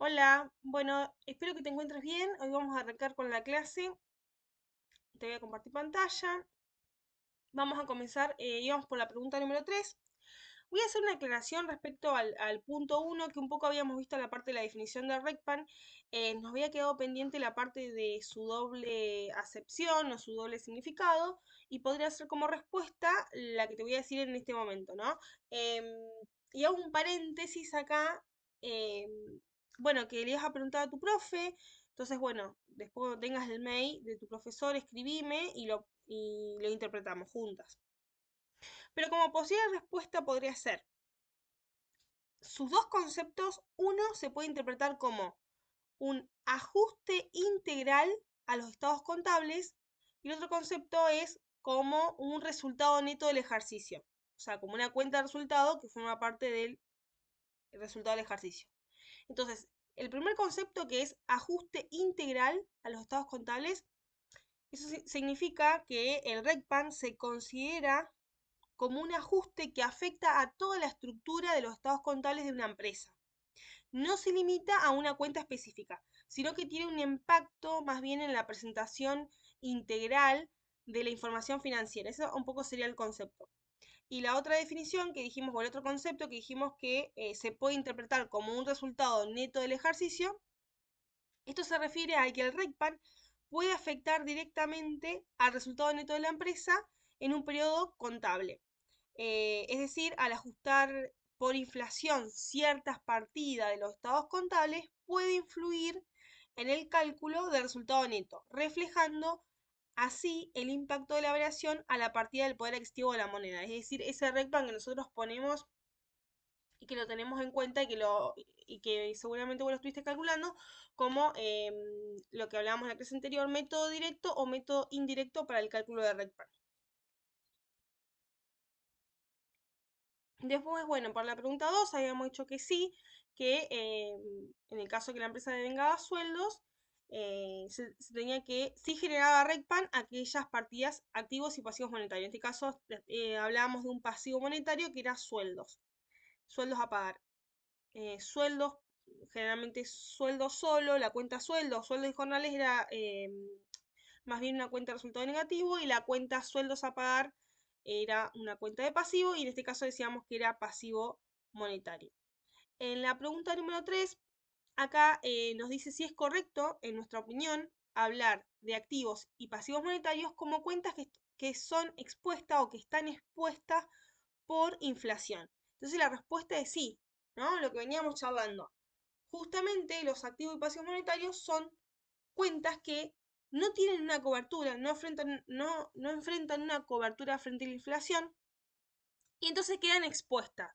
Hola, bueno, espero que te encuentres bien. Hoy vamos a arrancar con la clase. Te voy a compartir pantalla. Vamos a comenzar, íbamos por la pregunta número 3. Voy a hacer una aclaración respecto al punto uno que un poco habíamos visto en la parte de la definición de RECPAN. Nos había quedado pendiente la parte de su doble acepción o su doble significado y podría ser como respuesta la que te voy a decir en este momento, ¿no? Em, y hago un paréntesis acá, em, bueno, que le ibas a preguntar a tu profe, entonces, bueno, después cuando tengas el mail de tu profesor, escribime y lo interpretamos juntas. Pero como posible respuesta podría ser, sus dos conceptos, uno se puede interpretar como un ajuste integral a los estados contables y el otro concepto es como un resultado neto del ejercicio, o sea, como una cuenta de resultado que forma parte del resultado del ejercicio. Entonces, el primer concepto que es ajuste integral a los estados contables, eso significa que el RECPAN se considera como un ajuste que afecta a toda la estructura de los estados contables de una empresa. No se limita a una cuenta específica, sino que tiene un impacto más bien en la presentación integral de la información financiera. Eso un poco sería el concepto. Y la otra definición que dijimos, o el otro concepto que dijimos que se puede interpretar como un resultado neto del ejercicio, esto se refiere a que el RECPAN puede afectar directamente al resultado neto de la empresa en un periodo contable. Es decir, al ajustar por inflación ciertas partidas de los estados contables, puede influir en el cálculo del resultado neto, reflejando así el impacto de la variación a la partida del poder adquisitivo de la moneda. Es decir, ese RECPAN que nosotros ponemos y que lo tenemos en cuenta y que seguramente vos lo estuviste calculando, como lo que hablábamos en la clase anterior, método directo o método indirecto para el cálculo de RECPAN. Después, bueno, para la pregunta 2 habíamos dicho que sí, que en el caso que la empresa devengaba sueldos, se tenía que, sí generaba RECPAN aquellas partidas activos y pasivos monetarios. En este caso hablábamos de un pasivo monetario que era sueldos, sueldos a pagar. Sueldos, generalmente sueldo solo, la cuenta sueldos, sueldos y jornales era más bien una cuenta de resultado negativo y la cuenta sueldos a pagar era una cuenta de pasivo y en este caso decíamos que era pasivo monetario. En la pregunta número 3 acá nos dice si es correcto, en nuestra opinión, hablar de activos y pasivos monetarios como cuentas que son expuestas o que están expuestas por inflación. Entonces la respuesta es sí, ¿no? Lo que veníamos charlando. Justamente los activos y pasivos monetarios son cuentas que no tienen una cobertura, no enfrentan una cobertura frente a la inflación y entonces quedan expuestas.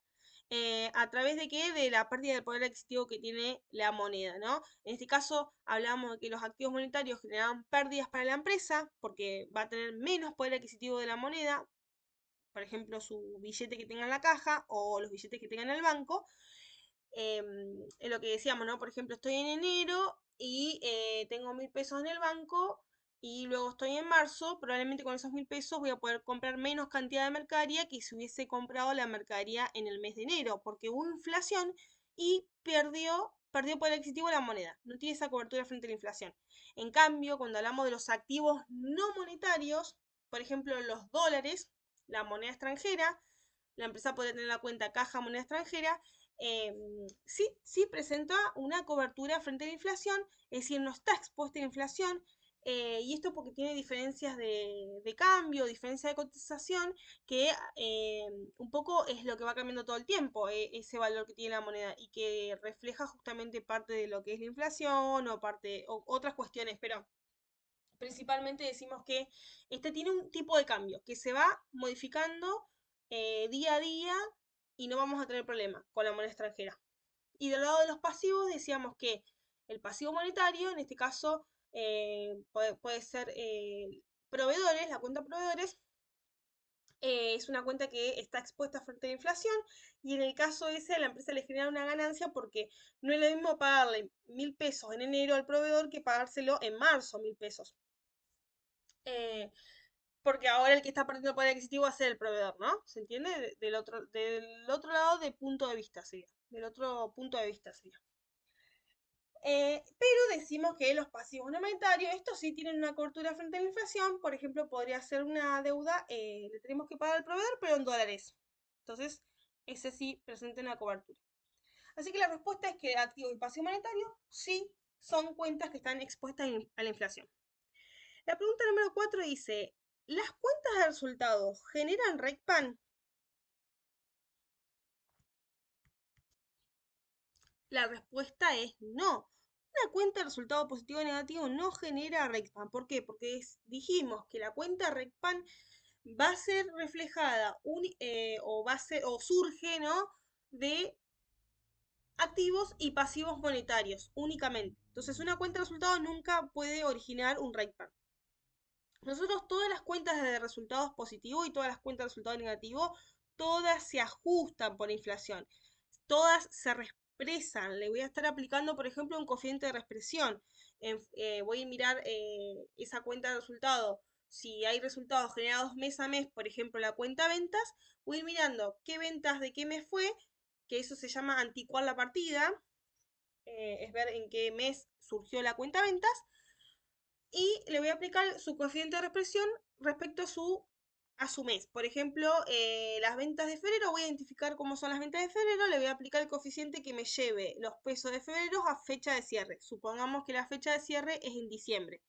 ¿A través de qué? De la pérdida del poder adquisitivo que tiene la moneda, ¿no? En este caso hablamos de que los activos monetarios generan pérdidas para la empresa porque va a tener menos poder adquisitivo de la moneda, por ejemplo, su billete que tenga en la caja o los billetes que tenga en el banco. Es lo que decíamos, ¿no? Por ejemplo, estoy en enero y tengo 1.000 pesos en el banco y luego estoy en marzo, probablemente con esos 1.000 pesos voy a poder comprar menos cantidad de mercadería que si hubiese comprado la mercadería en el mes de enero, porque hubo inflación y perdió poder adquisitivo la moneda, no tiene esa cobertura frente a la inflación. En cambio, cuando hablamos de los activos no monetarios, por ejemplo, los dólares, la moneda extranjera, la empresa puede tener la cuenta caja moneda extranjera, sí presenta una cobertura frente a la inflación, es decir, no está expuesta a la inflación, y esto porque tiene diferencias de cambio, diferencia de cotización, que un poco es lo que va cambiando todo el tiempo, ese valor que tiene la moneda, y que refleja justamente parte de lo que es la inflación o otras cuestiones, pero principalmente decimos que este tiene un tipo de cambio que se va modificando día a día y no vamos a tener problema con la moneda extranjera. Y del lado de los pasivos decíamos que el pasivo monetario, en este caso, puede ser proveedores, la cuenta proveedores, es una cuenta que está expuesta frente a la inflación y en el caso ese a la empresa le genera una ganancia porque no es lo mismo pagarle 1.000 pesos en enero al proveedor que pagárselo en marzo 1.000 pesos. Eh, porque ahora el que está perdiendo poder adquisitivo va a ser el proveedor, ¿no? ¿Se entiende? Del otro lado de punto de vista sería. Del otro punto de vista sería. Pero decimos que los pasivos no monetarios, estos sí tienen una cobertura frente a la inflación. Por ejemplo, podría ser una deuda, le tenemos que pagar al proveedor, pero en dólares. Entonces, ese sí presenta una cobertura. Así que la respuesta es que activo y pasivo monetario sí son cuentas que están expuestas a la inflación. La pregunta número 4 dice, ¿las cuentas de resultados generan RECPAN? La respuesta es no. Una cuenta de resultado positivo o negativo no genera RECPAN. ¿Por qué? Porque dijimos que la cuenta RECPAN va a ser reflejada o surge, ¿no? De activos y pasivos monetarios únicamente. Entonces, una cuenta de resultados nunca puede originar un RECPAN. Nosotros todas las cuentas de resultados positivos y todas las cuentas de resultados negativos, todas se ajustan por inflación. Todas se reexpresan. Le voy a estar aplicando, por ejemplo, un coeficiente de reexpresión. Voy a mirar esa cuenta de resultados. Si hay resultados generados mes a mes, por ejemplo, la cuenta ventas, voy a ir mirando qué ventas de qué mes fue, que eso se llama anticuar la partida, es ver en qué mes surgió la cuenta ventas, y le voy a aplicar su coeficiente de reexpresión respecto a su mes. Por ejemplo, las ventas de febrero, voy a identificar cómo son las ventas de febrero, le voy a aplicar el coeficiente que me lleve los pesos de febrero a fecha de cierre. Supongamos que la fecha de cierre es en diciembre.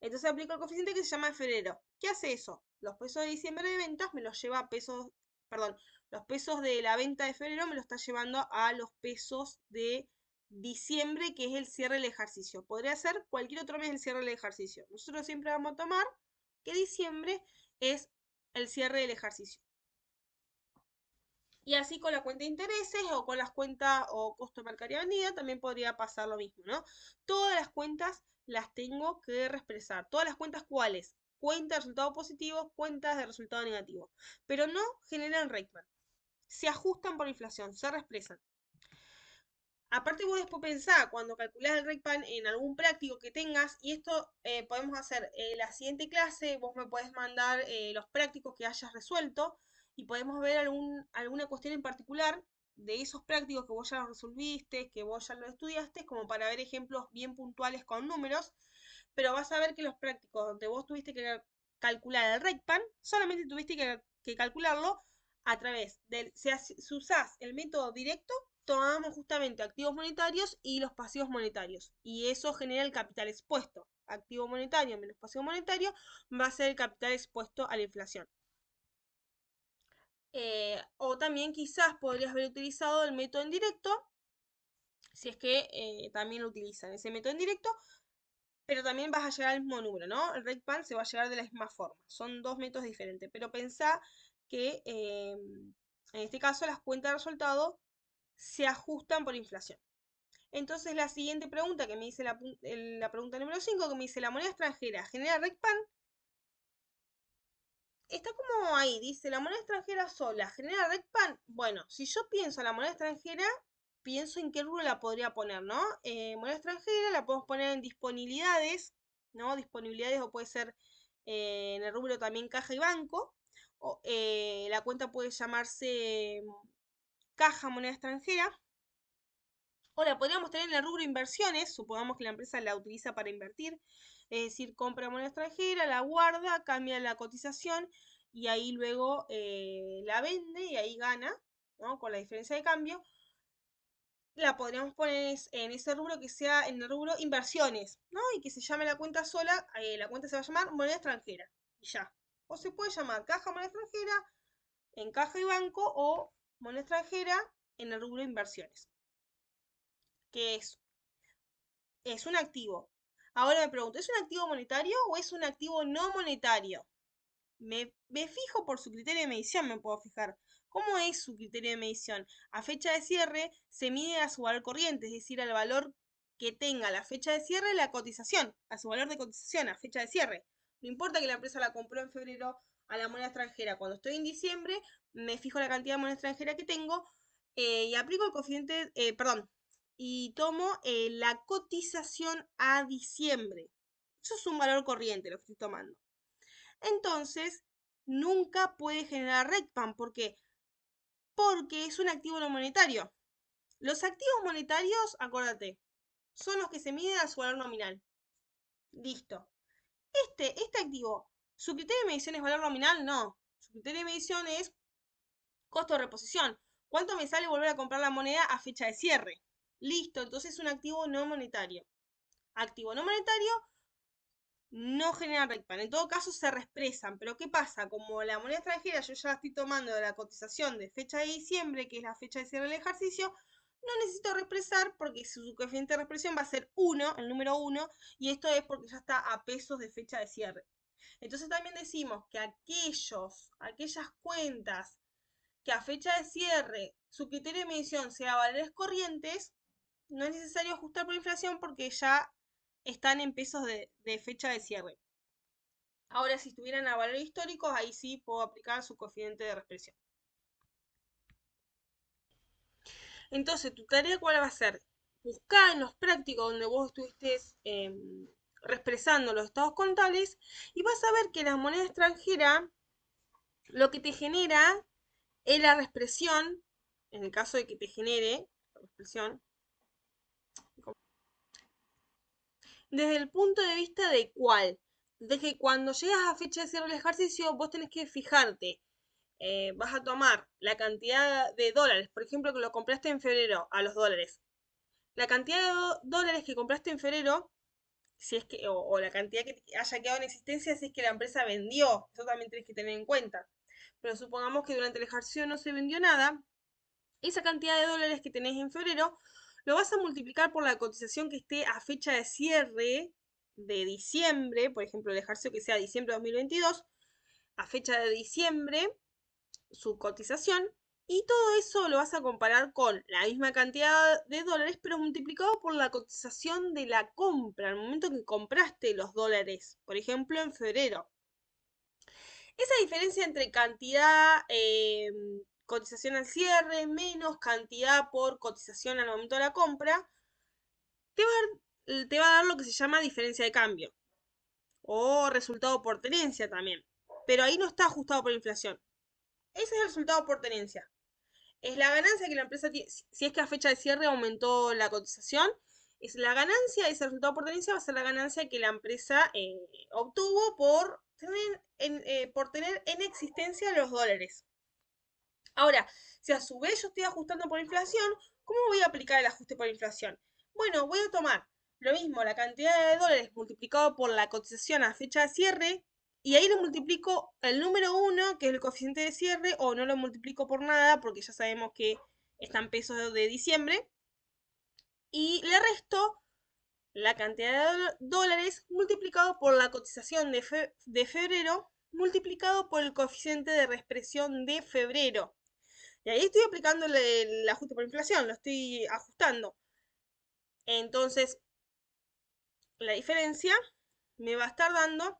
Entonces aplico el coeficiente que se llama febrero. ¿Qué hace eso? Los pesos de diciembre de ventas me los lleva a pesos, perdón, los pesos de la venta de febrero me los está llevando a los pesos de diciembre, que es el cierre del ejercicio. Podría ser cualquier otro mes el cierre del ejercicio. Nosotros siempre vamos a tomar que diciembre es el cierre del ejercicio. Y así con la cuenta de intereses o con las cuentas o costo de mercadería vendida también podría pasar lo mismo, ¿no? Todas las cuentas las tengo que reexpresar. ¿Todas las cuentas cuáles? Cuentas de resultado positivo, cuentas de resultado negativo. Pero no generan RECPAN. Se ajustan por inflación, se reexpresan. Aparte vos después pensá, cuando calculás el RECPAN en algún práctico que tengas, y esto podemos hacer la siguiente clase, vos me podés mandar los prácticos que hayas resuelto y podemos ver alguna cuestión en particular de esos prácticos que vos ya los resolviste, que vos ya los estudiaste, como para ver ejemplos bien puntuales con números, pero vas a ver que los prácticos donde vos tuviste que calcular el RECPAN, solamente tuviste que calcularlo a través del, si usás el método directo, tomamos justamente activos monetarios y los pasivos monetarios. Y eso genera el capital expuesto. Activo monetario menos pasivo monetario va a ser el capital expuesto a la inflación. O también quizás podrías haber utilizado el método en directo, si es que también lo utilizan ese método en directo, pero también vas a llegar al mismo número, ¿no? El RECPAN se va a llegar de la misma forma. Son dos métodos diferentes, pero pensá que en este caso las cuentas de resultado se ajustan por inflación. Entonces la siguiente pregunta que me dice la pregunta número 5, que me dice, ¿la moneda extranjera genera RECPAN? Está como ahí, dice, ¿la moneda extranjera sola genera RECPAN? Bueno, si yo pienso en la moneda extranjera, pienso en qué rubro la podría poner, ¿no? Moneda extranjera la podemos poner en disponibilidades, ¿no? Disponibilidades o puede ser en el rubro también caja y banco. O, la cuenta puede llamarse caja moneda extranjera. O la podríamos tener en el rubro inversiones, supongamos que la empresa la utiliza para invertir, es decir, compra moneda extranjera, la guarda, cambia la cotización y ahí luego la vende y ahí gana, ¿no? Con la diferencia de cambio. La podríamos poner en ese rubro que sea en el rubro inversiones, ¿no? Y que se llame la cuenta sola, la cuenta se va a llamar moneda extranjera y ya. O se puede llamar caja moneda extranjera en caja y banco o moneda extranjera en el rubro inversiones, que es un activo. Ahora me pregunto, ¿es un activo monetario o es un activo no monetario? Me fijo por su criterio de medición, me puedo fijar. ¿Cómo es su criterio de medición? A fecha de cierre se mide a su valor corriente, es decir, al valor que tenga la fecha de cierre la cotización, a su valor de cotización, a fecha de cierre. No importa que la empresa la compró en febrero a la moneda extranjera. Cuando estoy en diciembre, me fijo la cantidad de moneda extranjera que tengo y aplico el coeficiente, perdón, y tomo la cotización a diciembre. Eso es un valor corriente lo que estoy tomando. Entonces, nunca puede generar RECPAN. ¿Por qué? Porque es un activo no monetario. Los activos monetarios, acuérdate, son los que se miden a su valor nominal. Listo. Este activo, ¿su criterio de medición es valor nominal? No. Su criterio de medición es costo de reposición. ¿Cuánto me sale volver a comprar la moneda a fecha de cierre? Listo, entonces es un activo no monetario. Activo no monetario no generan RECPAN. En todo caso se reexpresan. Pero ¿qué pasa? Como la moneda extranjera yo ya la estoy tomando de la cotización de fecha de diciembre, que es la fecha de cierre del ejercicio, no necesito reexpresar porque su coeficiente de reexpresión va a ser 1, el número 1, y esto es porque ya está a pesos de fecha de cierre. Entonces también decimos que aquellas cuentas que a fecha de cierre su criterio de medición sea valores corrientes, no es necesario ajustar por inflación porque ya están en pesos de fecha de cierre. Ahora, si estuvieran a valores históricos, ahí sí puedo aplicar su coeficiente de reexpresión. Entonces, tu tarea, ¿cuál va a ser? Buscar en los prácticos donde vos estuviste reexpresando los estados contables y vas a ver que la moneda extranjera lo que te genera es la reexpresión, en el caso de que te genere la reexpresión, desde el punto de vista de cuál. De que cuando llegas a fecha de cierre del ejercicio, vos tenés que fijarte. Vas a tomar la cantidad de dólares, por ejemplo, que lo compraste en febrero a los dólares. La cantidad de dólares que compraste en febrero, si es que, o la cantidad que haya quedado en existencia si es que la empresa vendió, eso también tenés que tener en cuenta. Pero supongamos que durante el ejercicio no se vendió nada, esa cantidad de dólares que tenés en febrero lo vas a multiplicar por la cotización que esté a fecha de cierre de diciembre, por ejemplo, el ejercicio que sea diciembre de 2022, a fecha de diciembre, su cotización, y todo eso lo vas a comparar con la misma cantidad de dólares, pero multiplicado por la cotización de la compra, al momento que compraste los dólares, por ejemplo, en febrero. Esa diferencia entre cantidad, cotización al cierre, menos cantidad por cotización al momento de la compra, te va a dar lo que se llama diferencia de cambio o resultado por tenencia también. Pero ahí no está ajustado por inflación. Ese es el resultado por tenencia. Es la ganancia que la empresa tiene, si es que a fecha de cierre aumentó la cotización, es la ganancia, ese resultado por tenencia va a ser la ganancia que la empresa obtuvo por tener en existencia los dólares. Ahora, si a su vez yo estoy ajustando por inflación, ¿cómo voy a aplicar el ajuste por inflación? Bueno, voy a tomar lo mismo, la cantidad de dólares multiplicado por la cotización a fecha de cierre, y ahí le multiplico el número 1, que es el coeficiente de cierre, o no lo multiplico por nada, porque ya sabemos que están pesos de diciembre, y le resto la cantidad de dólares multiplicado por la cotización de febrero, multiplicado por el coeficiente de reexpresión de febrero. Y ahí estoy aplicando el ajuste por inflación, lo estoy ajustando. Entonces, la diferencia me va a estar dando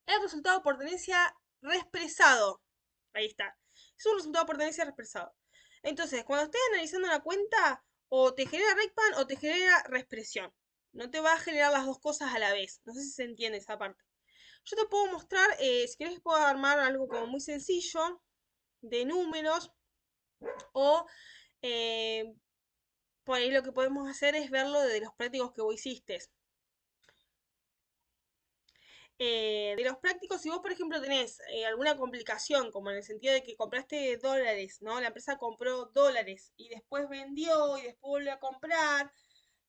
el resultado por tenencia reexpresado. Ahí está. Es un resultado por tenencia reexpresado. Entonces, cuando estés analizando la cuenta, o te genera RECPAN o te genera reexpresión. No te va a generar las dos cosas a la vez. No sé si se entiende esa parte. Yo te puedo mostrar, si querés puedo armar algo como muy sencillo, de números, o eh, por ahí lo que podemos hacer es verlo de los prácticos que vos hiciste. De los prácticos, si vos, por ejemplo, tenés alguna complicación, como en el sentido de que compraste dólares, ¿no? La empresa compró dólares y después vendió y después volvió a comprar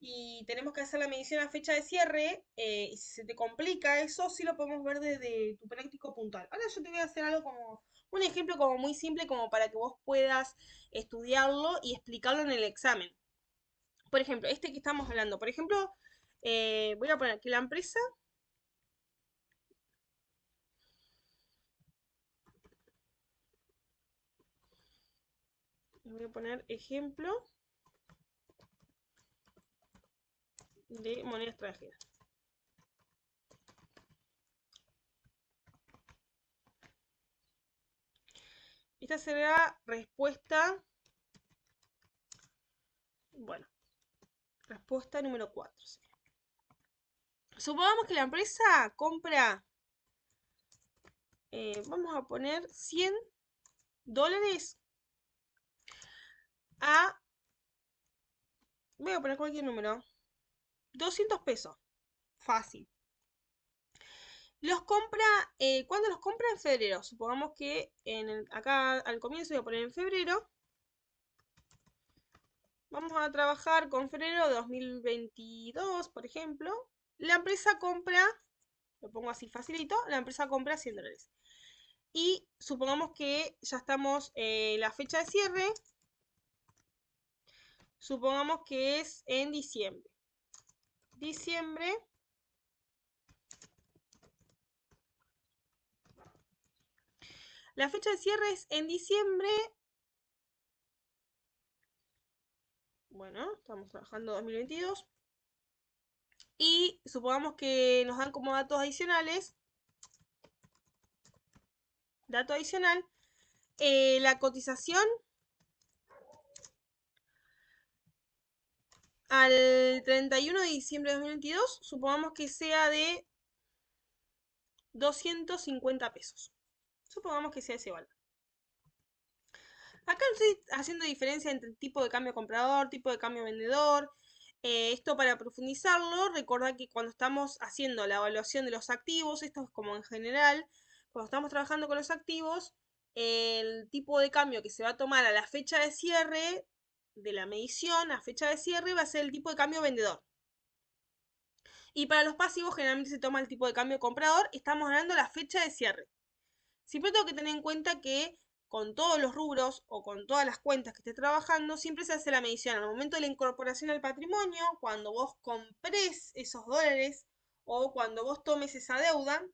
y tenemos que hacer la medición a fecha de cierre, y si se te complica eso, sí lo podemos ver desde tu práctico puntual. Ahora yo te voy a hacer algo como un ejemplo como muy simple como para que vos puedas estudiarlo y explicarlo en el examen. Por ejemplo, este que estamos hablando, por ejemplo, voy a poner que la empresa les voy a poner ejemplo de moneda extranjera. Esta será respuesta, bueno, respuesta número 4. Supongamos que la empresa compra, vamos a poner 100 dólares a, voy a poner cualquier número, 200 pesos. Fácil. Los compra, ¿cuándo los compra? En febrero. Supongamos que acá al comienzo voy a poner en febrero. Vamos a trabajar con febrero de 2022, por ejemplo. La empresa compra, lo pongo así facilito, la empresa compra $100. Y supongamos que ya estamos en la fecha de cierre. Supongamos que es en diciembre. La fecha de cierre es en diciembre. Bueno, estamos trabajando 2022. Y supongamos que nos dan como datos adicionales. Dato adicional. La cotización al 31 de diciembre de 2022, supongamos que sea de 250 pesos. Supongamos que sea ese valor. Acá no estoy haciendo diferencia entre tipo de cambio comprador, tipo de cambio vendedor. Esto para profundizarlo, recordad que cuando estamos haciendo la evaluación de los activos, esto es como en general, cuando estamos trabajando con los activos, el tipo de cambio que se va a tomar a la fecha de cierre de la medición, a fecha de cierre, va a ser el tipo de cambio vendedor. Y para los pasivos generalmente se toma el tipo de cambio comprador, estamos hablando de la fecha de cierre. Siempre tengo que tener en cuenta que con todos los rubros o con todas las cuentas que esté trabajando, siempre se hace la medición al momento de la incorporación al patrimonio, cuando vos compres esos dólares o cuando vos tomes esa deuda.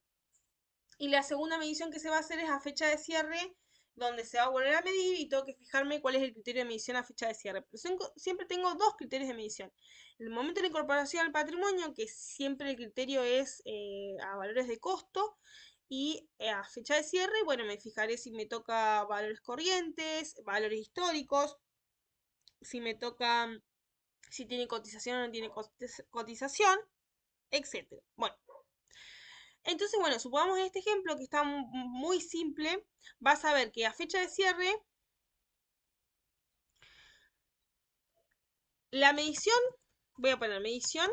Y la segunda medición que se va a hacer es a fecha de cierre, donde se va a volver a medir y tengo que fijarme cuál es el criterio de medición a fecha de cierre. Pero siempre tengo dos criterios de medición. El momento de la incorporación al patrimonio, que siempre el criterio es a valores de costo, y a fecha de cierre, bueno, me fijaré si me toca valores corrientes, valores históricos, si me toca, si tiene cotización o no tiene cotización, etcétera. Bueno, entonces, bueno, supongamos en este ejemplo que está muy simple, vas a ver que a fecha de cierre, la medición, voy a poner medición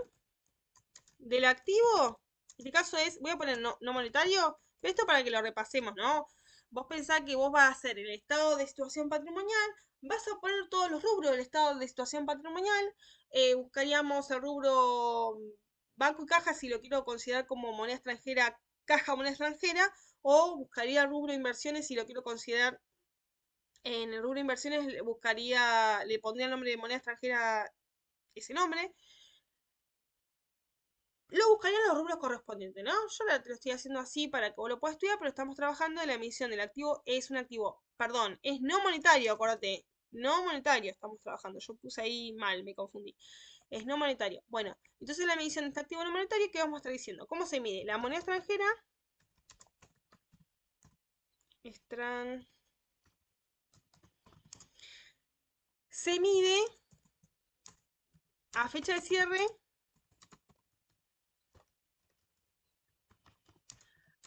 del activo, en este caso es, voy a poner no monetario, pero esto para que lo repasemos, ¿no? Vos pensás que vos vas a hacer el estado de situación patrimonial, vas a poner todos los rubros del estado de situación patrimonial, buscaríamos el rubro banco y caja si lo quiero considerar como moneda extranjera, caja moneda extranjera, o buscaría el rubro inversiones si lo quiero considerar en el rubro inversiones, buscaría, le pondría el nombre de moneda extranjera ese nombre, lo buscaría en los rubros correspondientes, ¿no? Yo te lo estoy haciendo así para que vos lo puedas estudiar, pero estamos trabajando en la emisión del activo. Es un activo, perdón, es no monetario, acuérdate. No monetario estamos trabajando. Yo puse ahí mal, me confundí. Es no monetario. Bueno, entonces la medición de este activo no monetario, ¿qué vamos a estar diciendo? ¿Cómo se mide? La moneda extranjera. Se mide a fecha de cierre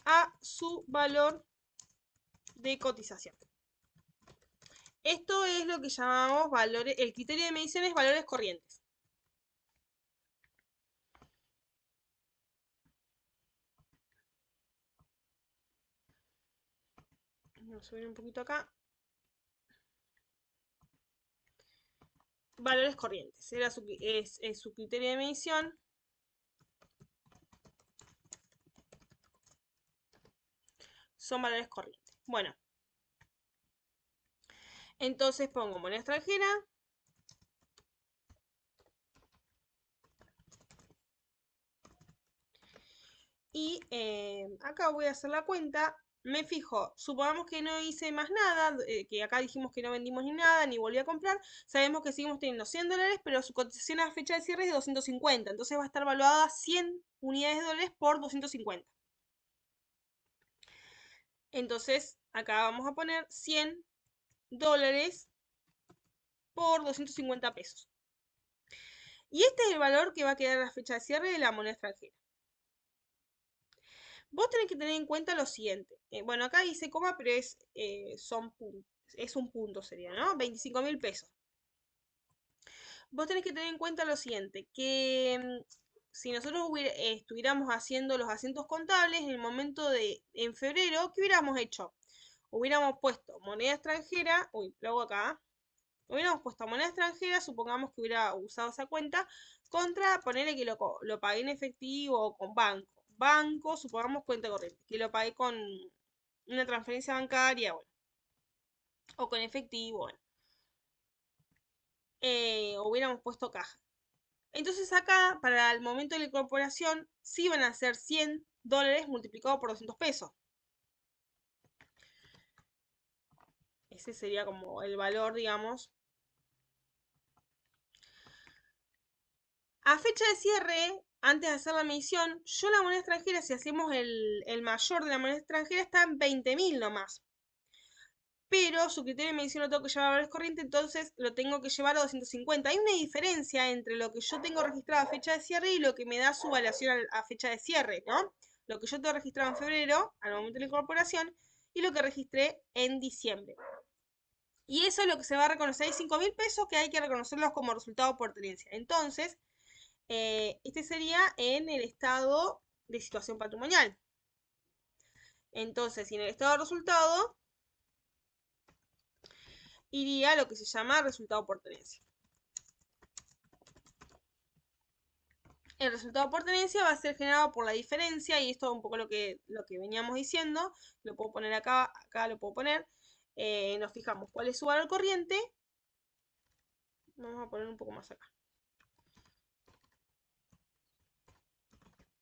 a su valor de cotización. Esto es lo que llamamos valores, el criterio de medición es valores corrientes. Vamos a subir un poquito acá. Valores corrientes, es su criterio de medición. Son valores corrientes. Bueno, entonces pongo moneda extranjera. Y acá voy a hacer la cuenta. Me fijo, supongamos que no hice más nada, que acá dijimos que no vendimos ni nada, ni volví a comprar. Sabemos que seguimos teniendo $100, pero su cotización a fecha de cierre es de 250. Entonces va a estar valuada 100 unidades de dólares por 250. Entonces acá vamos a poner $100 por 250 pesos. Y este es el valor que va a quedar a la fecha de cierre de la moneda extranjera. Vos tenés que tener en cuenta lo siguiente. Bueno, acá dice coma, pero es un punto sería, ¿no? 25.000 pesos. Vos tenés que tener en cuenta lo siguiente, que si nosotros estuviéramos haciendo los asientos contables en el momento en febrero, ¿qué hubiéramos hecho? Hubiéramos puesto moneda extranjera, uy, lo hago acá, hubiéramos puesto moneda extranjera, supongamos que hubiera usado esa cuenta, contra ponerle que lo pagué en efectivo o con banco. Banco, supongamos cuenta corriente, que lo pagué con una transferencia bancaria, bueno, o con efectivo, bueno. Hubiéramos puesto caja. Entonces acá, para el momento de la incorporación, sí van a ser $100 multiplicado por 200 pesos. Ese sería como el valor, digamos. A fecha de cierre, antes de hacer la medición, yo la moneda extranjera, si hacemos el mayor de la moneda extranjera, está en 20.000 nomás. Pero su criterio de medición lo tengo que llevar a valores corrientes, entonces lo tengo que llevar a 250. Hay una diferencia entre lo que yo tengo registrado a fecha de cierre y lo que me da su evaluación a fecha de cierre, ¿no? Lo que yo tengo registrado en febrero, al momento de la incorporación, y lo que registré en diciembre. Y eso es lo que se va a reconocer. Hay 5.000 pesos que hay que reconocerlos como resultado por tenencia. Entonces, este sería en el estado de situación patrimonial. Entonces, si en el estado de resultado, iría a lo que se llama resultado por tenencia. El resultado por tenencia va a ser generado por la diferencia, y esto es un poco lo que veníamos diciendo. Lo puedo poner acá, acá lo puedo poner. Nos fijamos cuál es su valor corriente. Vamos a poner un poco más acá.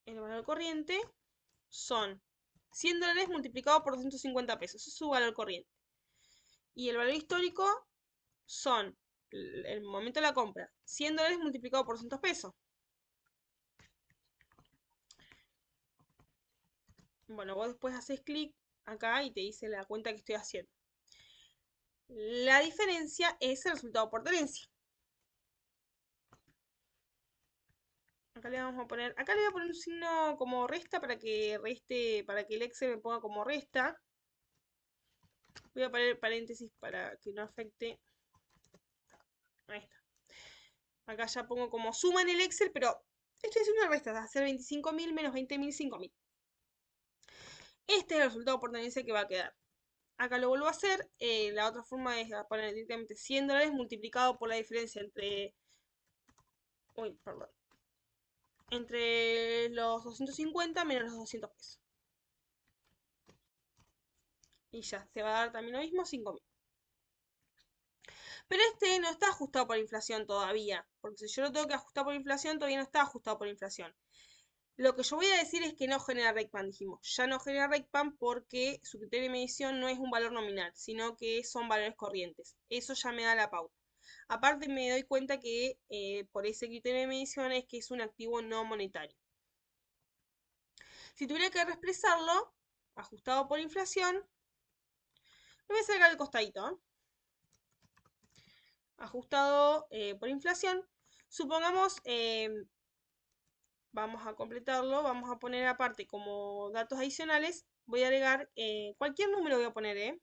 El valor corriente son $100 multiplicado por 250 pesos. Ese es su valor corriente. Y el valor histórico son el momento de la compra, $100 multiplicado por 200 pesos. Bueno, vos después haces clic acá y te dice la cuenta que estoy haciendo. La diferencia es el resultado por tenencia. Acá le vamos a poner, acá le voy a poner un signo como resta para que reste, para que el Excel me ponga como resta. Voy a poner paréntesis para que no afecte. Ahí está. Acá ya pongo como suma en el Excel, pero estoy haciendo una resta, va a ser 25.000 menos 20.000, 5.000. Este es el resultado por tenencia que va a quedar. Acá lo vuelvo a hacer. La otra forma es poner directamente $100 multiplicado por la diferencia entre... Uy, perdón. Entre los 250 menos los 200 pesos. Y ya, se va a dar también lo mismo, 5.000. Pero este no está ajustado por inflación todavía. Porque si yo lo tengo que ajustar por inflación, todavía no está ajustado por inflación. Lo que yo voy a decir es que no genera RECPAN, dijimos. Ya no genera RECPAN porque su criterio de medición no es un valor nominal, sino que son valores corrientes. Eso ya me da la pauta. Aparte me doy cuenta que por ese criterio de medición es que es un activo no monetario. Si tuviera que reexpresarlo, ajustado por inflación, lo voy a hacer acá al costadito, ¿eh? Ajustado por inflación. Supongamos, vamos a completarlo, vamos a poner aparte como datos adicionales, voy a agregar cualquier número voy a poner,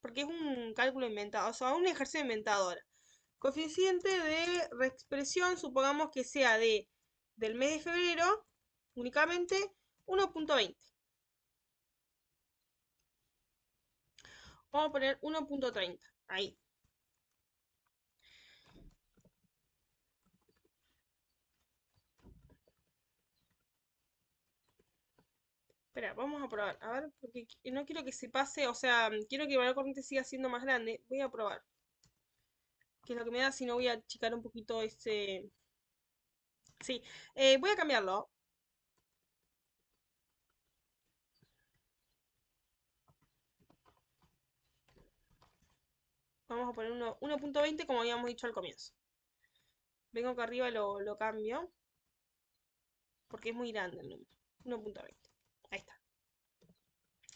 porque es un cálculo inventado, o sea, un ejercicio inventado ahora. Coeficiente de reexpresión, supongamos que sea del mes de febrero, únicamente 1.20. Vamos a poner 1.30, ahí. Espera, vamos a probar. A ver, porque no quiero que se pase, o sea, quiero que el valor corriente siga siendo más grande. Voy a probar. ¿Qué es lo que me da? Si no, voy a achicar un poquito ese... Sí, voy a cambiarlo. Vamos a poner 1.20 como habíamos dicho al comienzo. Vengo acá arriba y lo cambio. Porque es muy grande el número. 1.20. Ahí está.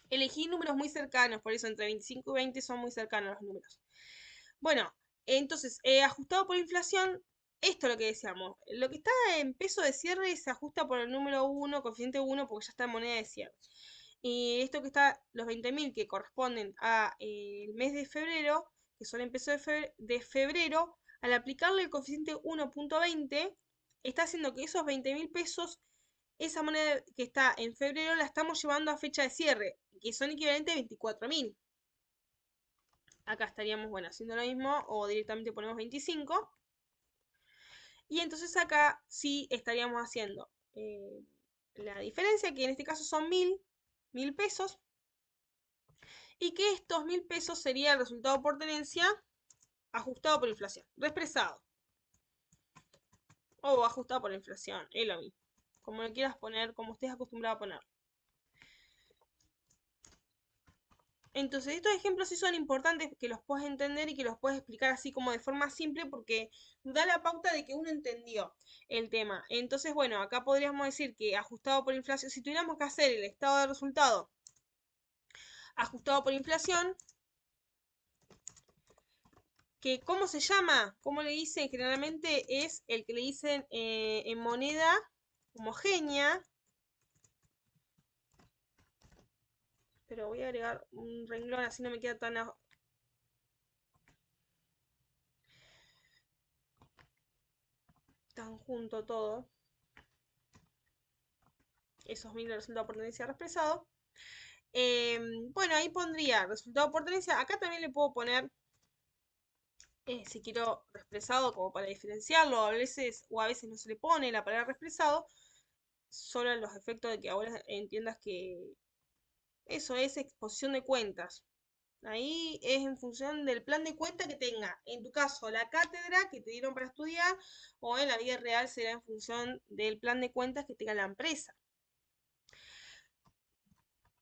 Elegí números muy cercanos, por eso entre 25 y 20 son muy cercanos los números. Bueno, entonces, ajustado por inflación, esto es lo que decíamos. Lo que está en peso de cierre se ajusta por el número 1, coeficiente 1, porque ya está en moneda de cierre. Y esto que está, los 20.000 que corresponden a el mes de febrero, que son en peso de febrero, al aplicarle el coeficiente 1.20, está haciendo que esos 20.000 pesos, esa moneda que está en febrero, la estamos llevando a fecha de cierre, que son equivalentes a 24.000. Acá estaríamos, bueno, haciendo lo mismo, o directamente ponemos 25. Y entonces acá sí estaríamos haciendo la diferencia, que en este caso son 1.000 pesos, y que estos 1.000 pesos sería el resultado por tenencia ajustado por inflación, reexpresado. O ajustado por inflación, es lo mismo. Como lo quieras poner, como estés acostumbrado a poner. Entonces, estos ejemplos sí son importantes que los puedas entender y que los puedas explicar así como de forma simple porque da la pauta de que uno entendió el tema. Entonces, bueno, acá podríamos decir que ajustado por inflación, si tuviéramos que hacer el estado de resultado ajustado por inflación, que ¿cómo se llama? ¿Cómo le dicen? Generalmente es el que le dicen en moneda homogénea. Pero voy a agregar un renglón, así no me queda tan junto todo. Esos 1.000 resultados por tendencia expresado. Bueno, ahí pondría resultado por tenencia. Acá también le puedo poner, si quiero expresado, como para diferenciarlo, a veces o a veces no se le pone la palabra expresado, solo en los efectos de que ahora entiendas que eso es exposición de cuentas. Ahí es en función del plan de cuenta que tenga, en tu caso, la cátedra que te dieron para estudiar, o en la vida real será en función del plan de cuentas que tenga la empresa.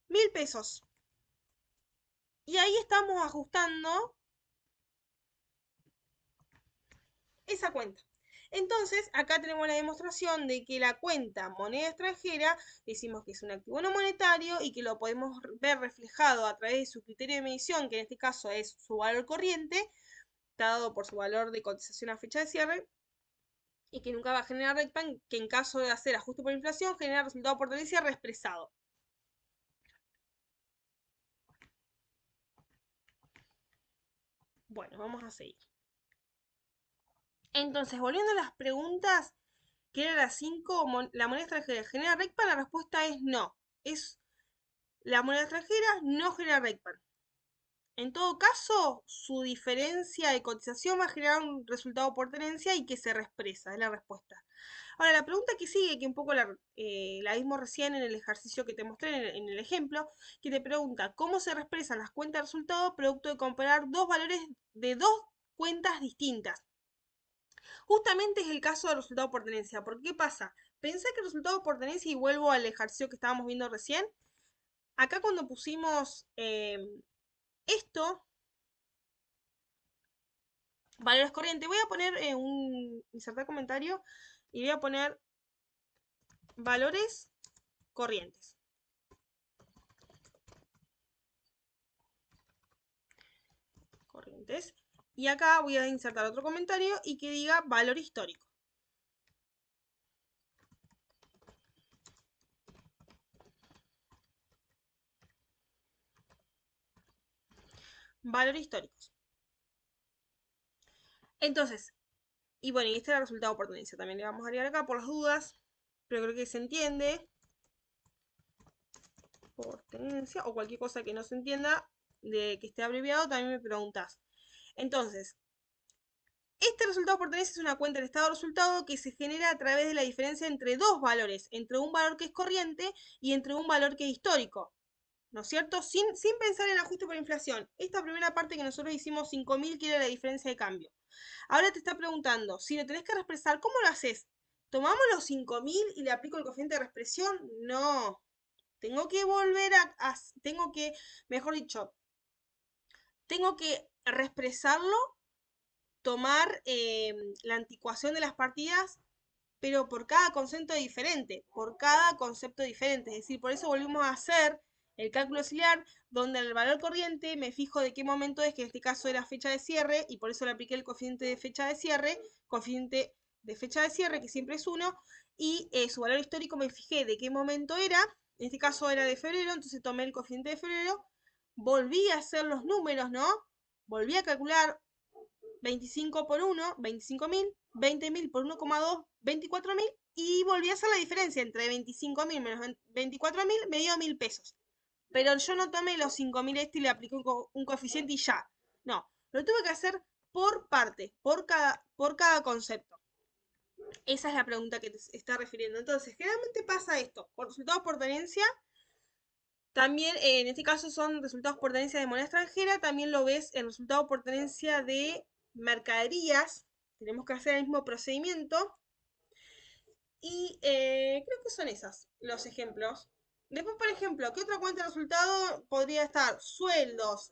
1.000 pesos. Y ahí estamos ajustando esa cuenta. Entonces, acá tenemos la demostración de que la cuenta moneda extranjera, decimos que es un activo no monetario y que lo podemos ver reflejado a través de su criterio de medición, que en este caso es su valor corriente, dado por su valor de cotización a fecha de cierre, y que nunca va a generar RECPAN, que en caso de hacer ajuste por inflación genera resultado por tenencia reexpresado. Bueno, vamos a seguir. Entonces, volviendo a las preguntas, que era las 5, ¿la moneda extranjera genera RECPAN? La respuesta es no. La moneda extranjera no genera RECPAN. En todo caso, su diferencia de cotización va a generar un resultado por tenencia y que se reexpresa, es la respuesta. Ahora, la pregunta que sigue, que un poco la vimos recién en el ejercicio que te mostré en el ejemplo, que te pregunta cómo se reexpresan las cuentas de resultado producto de comparar dos valores de dos cuentas distintas. Justamente es el caso del resultado por tenencia. ¿Por qué pasa? Pensé que el resultado por tenencia, y vuelvo al ejercicio que estábamos viendo recién, acá cuando pusimos esto, valores corrientes, voy a poner insertar comentario y voy a poner valores corrientes. Corrientes. Y acá voy a insertar otro comentario y que diga valor histórico. Valores históricos. Entonces, y bueno, y este era el resultado por tenencia. También le vamos a agregar acá por las dudas, pero creo que se entiende. Por tenencia o cualquier cosa que no se entienda de que esté abreviado, también me preguntas. Entonces, este resultado por tenencia es una cuenta del estado de resultado que se genera a través de la diferencia entre dos valores, entre un valor que es corriente y entre un valor que es histórico. ¿No es cierto? Sin pensar en el ajuste por inflación. Esta primera parte que nosotros hicimos 5.000, que era la diferencia de cambio. Ahora te está preguntando, si lo tenés que reexpresar, ¿cómo lo haces? ¿Tomamos los 5.000 y le aplico el coeficiente de reexpresión? No. Tengo que volver tengo que, mejor dicho, tengo que reexpresarlo, tomar la anticuación de las partidas, pero por cada concepto diferente, por cada concepto diferente. Es decir, por eso volvimos a hacer el cálculo auxiliar, donde en el valor corriente me fijo de qué momento es, que en este caso era fecha de cierre, y por eso le apliqué el coeficiente de fecha de cierre, coeficiente de fecha de cierre, que siempre es 1, y su valor histórico me fijé de qué momento era, en este caso era de febrero, entonces tomé el coeficiente de febrero, volví a hacer los números, ¿no? Volví a calcular 25 por 1, 25.000, 20.000 por 1,2, 24.000 y volví a hacer la diferencia entre 25.000 menos 24.000, me dio 1.000 pesos. Pero yo no tomé los 5.000 y le apliqué un coeficiente y ya. No, lo tuve que hacer por parte, por cada concepto. Esa es la pregunta que te está refiriendo. Entonces, generalmente pasa esto, con resultados por tenencia. También, en este caso son resultados por tenencia de moneda extranjera, también lo ves en resultado por tenencia de mercaderías. Tenemos que hacer el mismo procedimiento. Y creo que son esas los ejemplos. Después, por ejemplo, ¿qué otra cuenta de resultado podría estar? Sueldos,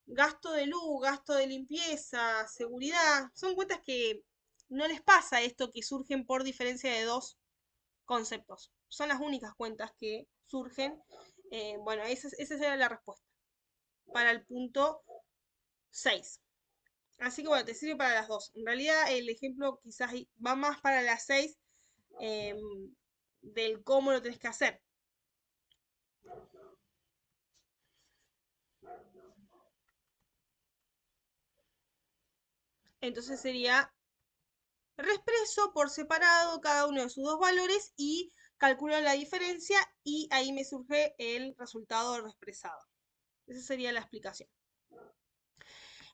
gasto de luz, gasto de limpieza, seguridad. Son cuentas que no les pasa esto que surgen por diferencia de dos conceptos. Son las únicas cuentas que surgen. Bueno, esa sería la respuesta para el punto 6. Así que bueno, te sirve para las dos. En realidad el ejemplo quizás va más para las 6 em, del cómo lo tenés que hacer. Entonces sería reexpreso por separado cada uno de sus dos valores y calculo la diferencia y ahí me surge el resultado reexpresado. Esa sería la explicación.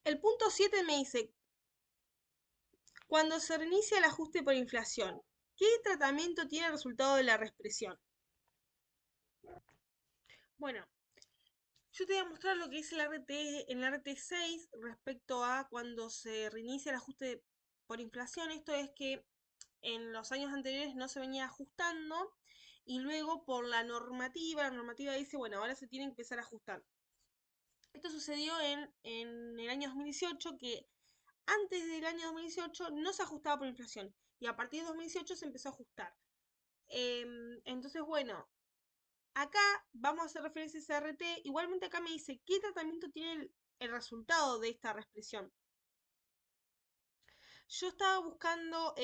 El punto 7 me dice, cuando se reinicia el ajuste por inflación, ¿qué tratamiento tiene el resultado de la reexpresión? Bueno, yo te voy a mostrar lo que es el RT en la RT6 respecto a cuando se reinicia el ajuste por inflación. Esto es que en los años anteriores no se venía ajustando y luego por la normativa dice, bueno, ahora se tiene que empezar a ajustar. Esto sucedió en el año 2018, que antes del año 2018 no se ajustaba por inflación y a partir de 2018 se empezó a ajustar. Entonces, bueno, acá vamos a hacer referencia a ese RT. Igualmente acá me dice qué tratamiento tiene el resultado de esta reexpresión. Yo estaba buscando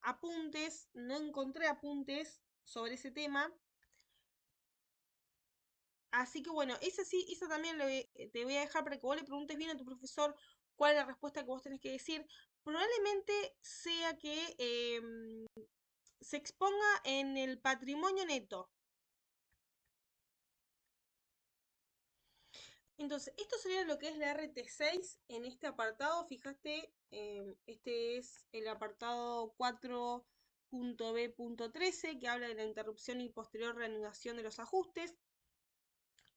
apuntes, no encontré apuntes sobre ese tema. Así que bueno, esa sí, esa también te voy a dejar para que vos le preguntes bien a tu profesor cuál es la respuesta que vos tenés que decir. Probablemente sea que se exponga en el patrimonio neto. Entonces, esto sería lo que es la RT6 en este apartado. Fíjate, este es el apartado 4.b.13 que habla de la interrupción y posterior reanudación de los ajustes.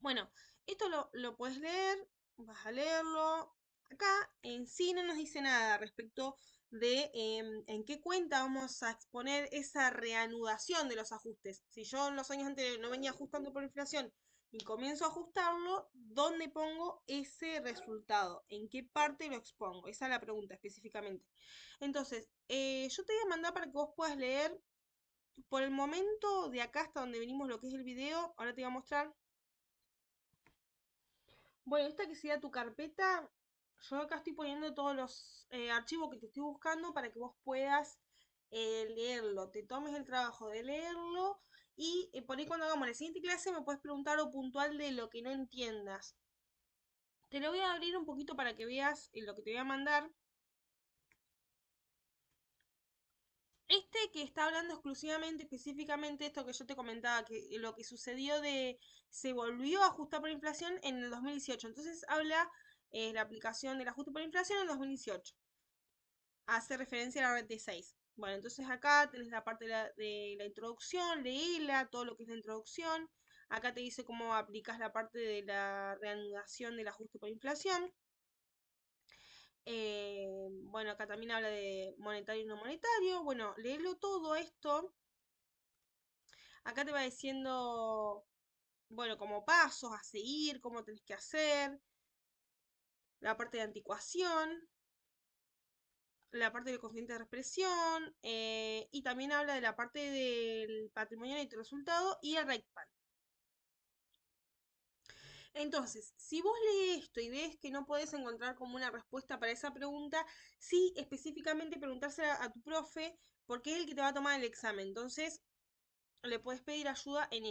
Bueno, esto lo puedes leer, vas a leerlo. Acá en sí no nos dice nada respecto de en qué cuenta vamos a exponer esa reanudación de los ajustes. Si yo en los años anteriores no venía ajustando por inflación y comienzo a ajustarlo, ¿dónde pongo ese resultado? ¿En qué parte lo expongo? Esa es la pregunta específicamente. Entonces, yo te voy a mandar para que vos puedas leer. Por el momento, de acá hasta donde venimos lo que es el video, ahora te voy a mostrar. Bueno, esta que sería tu carpeta, yo acá estoy poniendo todos los archivos que te estoy buscando para que vos puedas leerlo, te tomes el trabajo de leerlo y por ahí cuando hagamos la siguiente clase me puedes preguntar o puntual de lo que no entiendas. Te lo voy a abrir un poquito para que veas lo que te voy a mandar. Este que está hablando exclusivamente, específicamente esto que yo te comentaba, que lo que sucedió se volvió a ajustar por inflación en el 2018. Entonces habla la aplicación del ajuste por inflación en el 2018. Hace referencia a la RT6. Bueno, entonces acá tenés la parte de la introducción, leíla, todo lo que es la introducción. Acá te dice cómo aplicas la parte de la reanudación del ajuste por inflación. Bueno, acá también habla de monetario y no monetario. Bueno, léelo todo esto. Acá te va diciendo, bueno, como pasos a seguir, cómo tenés que hacer, la parte de anticuación, la parte del coeficiente de reexpresión, y también habla de la parte del patrimonio neto resultado y el RECPAN. Entonces, si vos lees esto y ves que no podés encontrar como una respuesta para esa pregunta, sí específicamente preguntársela a tu profe porque es el que te va a tomar el examen. Entonces, le puedes pedir ayuda en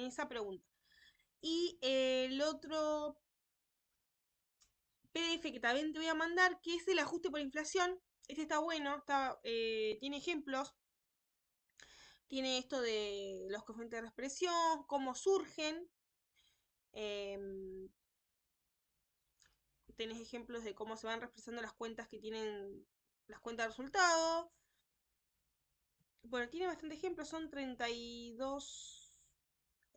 esa pregunta. Y el otro PDF que también te voy a mandar, que es el ajuste por inflación, Este está bueno, tiene ejemplos, tiene esto de los coeficientes de expresión, cómo surgen, em, tenés ejemplos de cómo se van expresando las cuentas que tienen las cuentas de resultado. Bueno, tiene bastante ejemplos, son 32.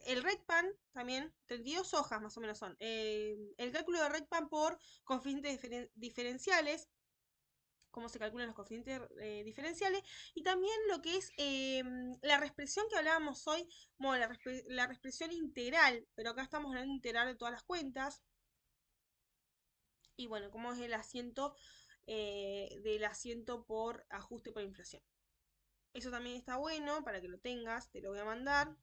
El RECPAN también, 32 hojas más o menos son. El cálculo de RECPAN por coeficientes diferenciales, cómo se calculan los coeficientes diferenciales, y también lo que es la reexpresión que hablábamos hoy, bueno, la reexpresión integral, pero acá estamos hablando de integral de todas las cuentas, y bueno, cómo es el asiento del asiento por ajuste por inflación. Eso también está bueno para que lo tengas, te lo voy a mandar.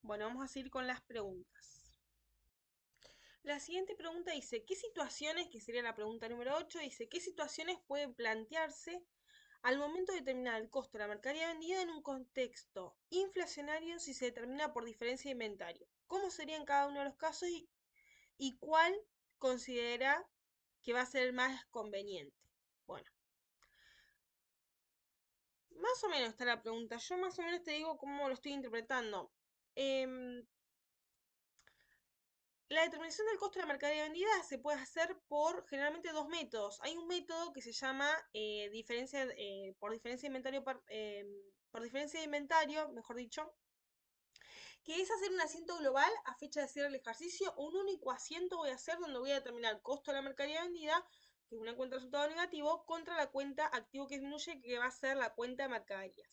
Bueno, vamos a seguir con las preguntas. La siguiente pregunta dice, ¿qué situaciones, que sería la pregunta número 8, dice, ¿qué situaciones pueden plantearse al momento de determinar el costo de la mercadería vendida en un contexto inflacionario si se determina por diferencia de inventario? ¿Cómo sería en cada uno de los casos y cuál considera que va a ser más conveniente? Bueno, más o menos está la pregunta. Yo más o menos te digo cómo lo estoy interpretando. Em, La determinación del costo de la mercadería vendida se puede hacer por generalmente dos métodos. Hay un método que se llama por diferencia de inventario, por diferencia de inventario, mejor dicho, que es hacer un asiento global a fecha de cierre del ejercicio. Un único asiento voy a hacer donde voy a determinar el costo de la mercadería vendida, que es una cuenta de resultado negativo, contra la cuenta activo que disminuye, que va a ser la cuenta de mercaderías.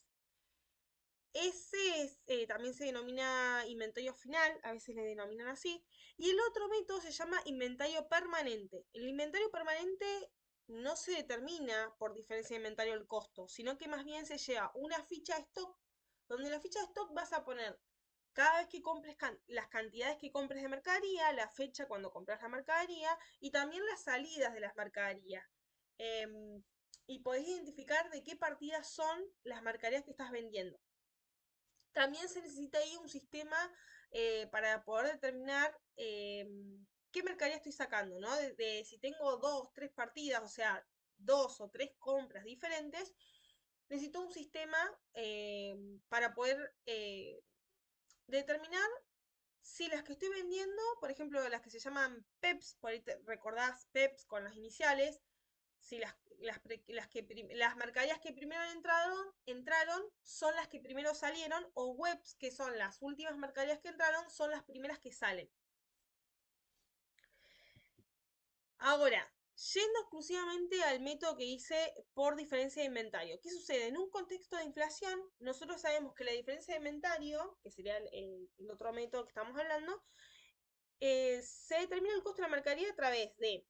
Ese también se denomina inventario final, a veces le denominan así. Y el otro método se llama inventario permanente. El inventario permanente no se determina por diferencia de inventario el costo, sino que más bien se lleva una ficha de stock, donde en la ficha de stock vas a poner cada vez que compres las cantidades que compres de mercadería, la fecha cuando compras la mercadería y también las salidas de las mercaderías. Em, y podés identificar de qué partidas son las mercaderías que estás vendiendo. También se necesita ahí un sistema para poder determinar qué mercadería estoy sacando, ¿no? Si tengo dos, tres partidas, o sea, dos o tres compras diferentes, necesito un sistema para poder determinar si las que estoy vendiendo, por ejemplo, las que se llaman PEPs, por ahí te recordás PEPs con las iniciales, si las mercaderías que primero entraron son las que primero salieron, o webs, que son las últimas mercaderías que entraron, son las primeras que salen. Ahora, yendo exclusivamente al método que hice por diferencia de inventario. ¿Qué sucede? En un contexto de inflación, nosotros sabemos que la diferencia de inventario, que sería el otro método que estamos hablando, se determina el costo de la mercadería a través de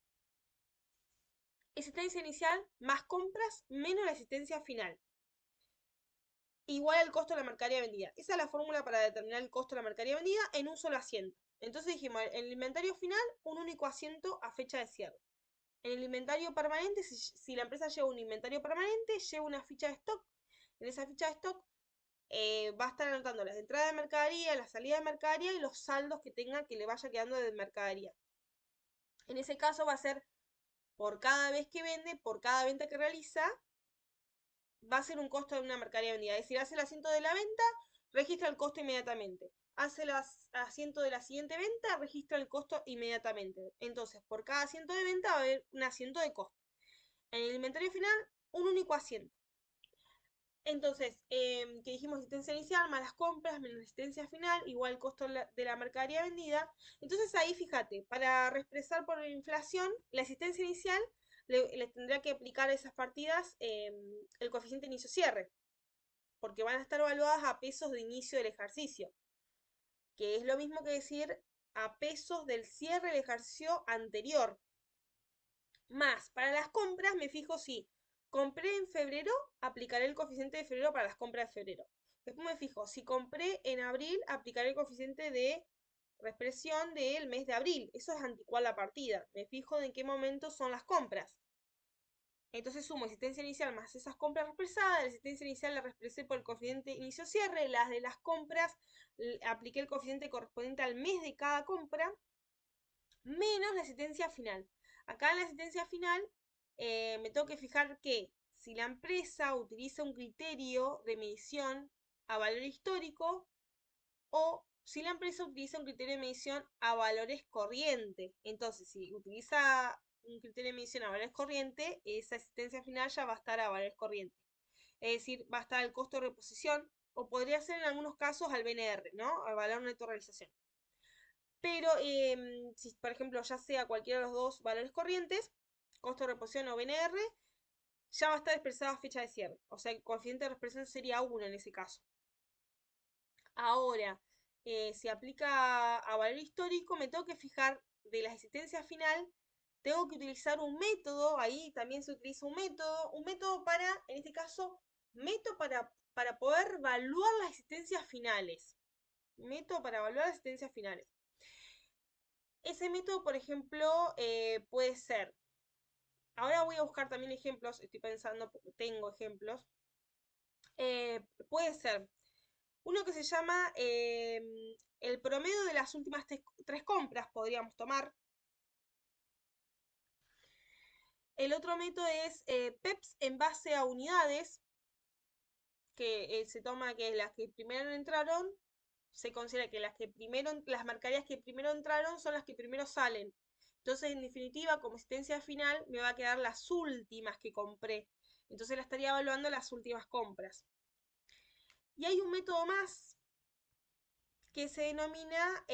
existencia inicial más compras menos la existencia final, igual al costo de la mercadería vendida. Esa es la fórmula para determinar el costo de la mercadería vendida en un solo asiento. Entonces dijimos, en el inventario final, un único asiento a fecha de cierre. En el inventario permanente, si la empresa lleva un inventario permanente, lleva una ficha de stock. En esa ficha de stock va a estar anotando las entradas de mercadería, la salida de mercadería y los saldos que tenga que le vaya quedando de mercadería. En ese caso va a ser por cada vez que vende, por cada venta que realiza, va a ser un costo de una mercadería vendida. Es decir, hace el asiento de la venta, registra el costo inmediatamente. Hace el asiento de la siguiente venta, registra el costo inmediatamente. Entonces, por cada asiento de venta va a haber un asiento de costo. En el inventario final, un único asiento. Entonces, que dijimos asistencia inicial, más las compras, menos la asistencia final, igual el costo de la mercadería vendida. Entonces ahí fíjate, para reexpresar por inflación, la asistencia inicial le tendría que aplicar a esas partidas el coeficiente inicio-cierre, porque van a estar evaluadas a pesos de inicio del ejercicio, que es lo mismo que decir a pesos del cierre del ejercicio anterior. Más, para las compras me fijo si compré en febrero, aplicaré el coeficiente de febrero para las compras de febrero. Después me fijo, si compré en abril, aplicaré el coeficiente de reexpresión del mes de abril. Eso es anticual la partida. Me fijo de en qué momento son las compras. Entonces sumo existencia inicial más esas compras reexpresadas. La existencia inicial la reexpresé por el coeficiente inicio-cierre. Las de las compras apliqué el coeficiente correspondiente al mes de cada compra menos la existencia final. Acá en la existencia final me tengo que fijar que si la empresa utiliza un criterio de medición a valor histórico o si la empresa utiliza un criterio de medición a valores corriente. Entonces, si utiliza un criterio de medición a valores corriente, esa existencia final ya va a estar a valores corriente. Es decir, va a estar el costo de reposición, o podría ser en algunos casos al BNR, ¿no? Al valor neto de realización. Pero si, por ejemplo, ya sea cualquiera de los dos valores corrientes, costo de reposición o BNR, ya va a estar expresada fecha de cierre. O sea, el coeficiente de expresión sería 1 en ese caso. Ahora, si aplica a valor histórico, me tengo que fijar de la existencia final, tengo que utilizar un método, ahí también se utiliza un método para, en este caso, método para poder evaluar las existencias finales. Método para evaluar las existencias finales. Ese método, por ejemplo, puede ser, ahora voy a buscar también ejemplos, estoy pensando porque tengo ejemplos, puede ser uno que se llama el promedio de las últimas tres compras, podríamos tomar. El otro método es PEPS en base a unidades, que se toma que las que primero entraron, se considera que las mercaderías que primero entraron son las que primero salen. Entonces, en definitiva, como existencia final, me va a quedar las últimas que compré. Entonces la estaría evaluando las últimas compras. Y hay un método más que se denomina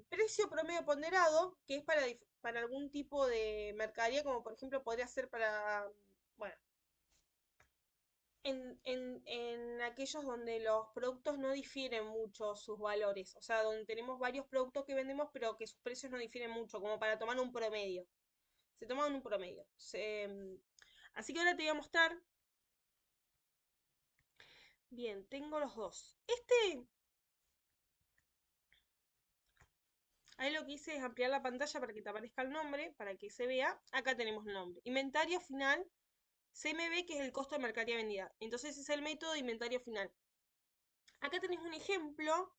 precio promedio ponderado, que es para algún tipo de mercadería, como por ejemplo podría ser para, bueno, en aquellos donde los productos no difieren mucho sus valores, o sea, donde tenemos varios productos que vendemos, pero que sus precios no difieren mucho, como para tomar un promedio. Se toman un promedio. Así que ahora te voy a mostrar. Bien, tengo los dos. Ahí lo que hice es ampliar la pantalla para que te aparezca el nombre, para que se vea. Acá tenemos el nombre. Inventario final, CMB, que es el costo de mercadería vendida. Entonces ese es el método de inventario final. Acá tenés un ejemplo.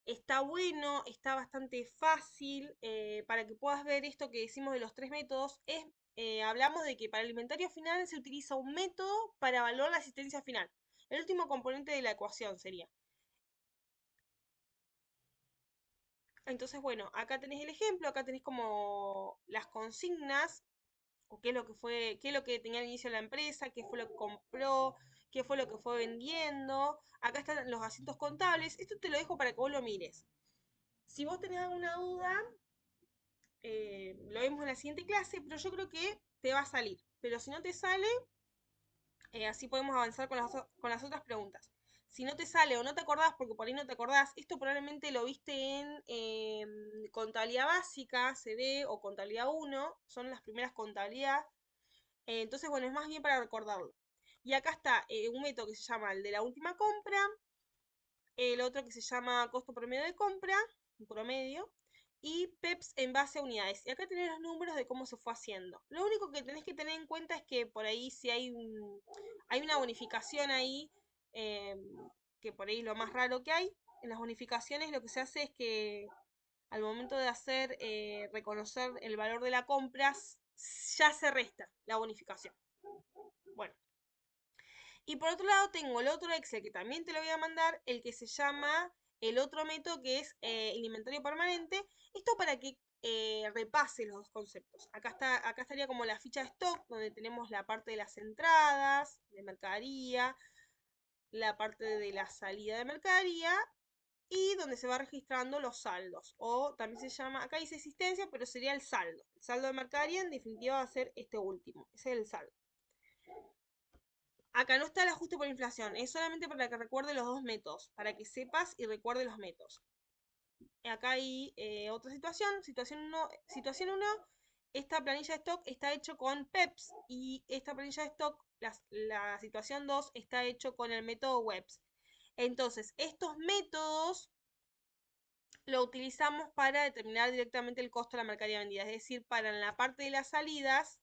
Está bueno, está bastante fácil para que puedas ver esto que decimos de los tres métodos. Hablamos de que para el inventario final se utiliza un método para evaluar la asistencia final. El último componente de la ecuación sería. Entonces, bueno, acá tenés el ejemplo, acá tenés como las consignas, o qué es lo que fue, qué es lo que tenía al inicio de la empresa, qué fue lo que compró, qué fue lo que fue vendiendo. Acá están los asientos contables. Esto te lo dejo para que vos lo mires. Si vos tenés alguna duda, lo vemos en la siguiente clase, pero yo creo que te va a salir. Pero si no te sale, así podemos avanzar con las otras preguntas. Si no te sale o no te acordás, porque por ahí no te acordás, esto probablemente lo viste en contabilidad básica, CD o contabilidad 1, son las primeras contabilidades. Entonces, bueno, es más bien para recordarlo. Y acá está un método que se llama el de la última compra, el otro que se llama costo promedio de compra, un promedio, y PEPS en base a unidades. Y acá tenés los números de cómo se fue haciendo. Lo único que tenés que tener en cuenta es que por ahí si hay una bonificación ahí, eh, que por ahí es lo más raro que hay. En las bonificaciones lo que se hace es que al momento de hacer reconocer el valor de la compra, ya se resta la bonificación. Bueno, y por otro lado tengo el otro Excel que también te lo voy a mandar, el que se llama el otro método que es el inventario permanente. Esto para que repase los dos conceptos. Acá estaría como la ficha de stock, donde tenemos la parte de las entradas de mercadería, la parte de la salida de mercadería y donde se va registrando los saldos. O también se llama, acá dice existencia, pero sería el saldo. El saldo de mercadería en definitiva va a ser este último. Ese es el saldo. Acá no está el ajuste por inflación, es solamente para que recuerde los dos métodos, para que sepas y recuerde los métodos. Acá hay otra situación, situación 1, esta planilla de stock está hecho con PEPS y esta planilla de stock, la situación 2, está hecho con el método WEBS. Entonces, estos métodos lo utilizamos para determinar directamente el costo de la mercadería vendida, es decir, para en la parte de las salidas,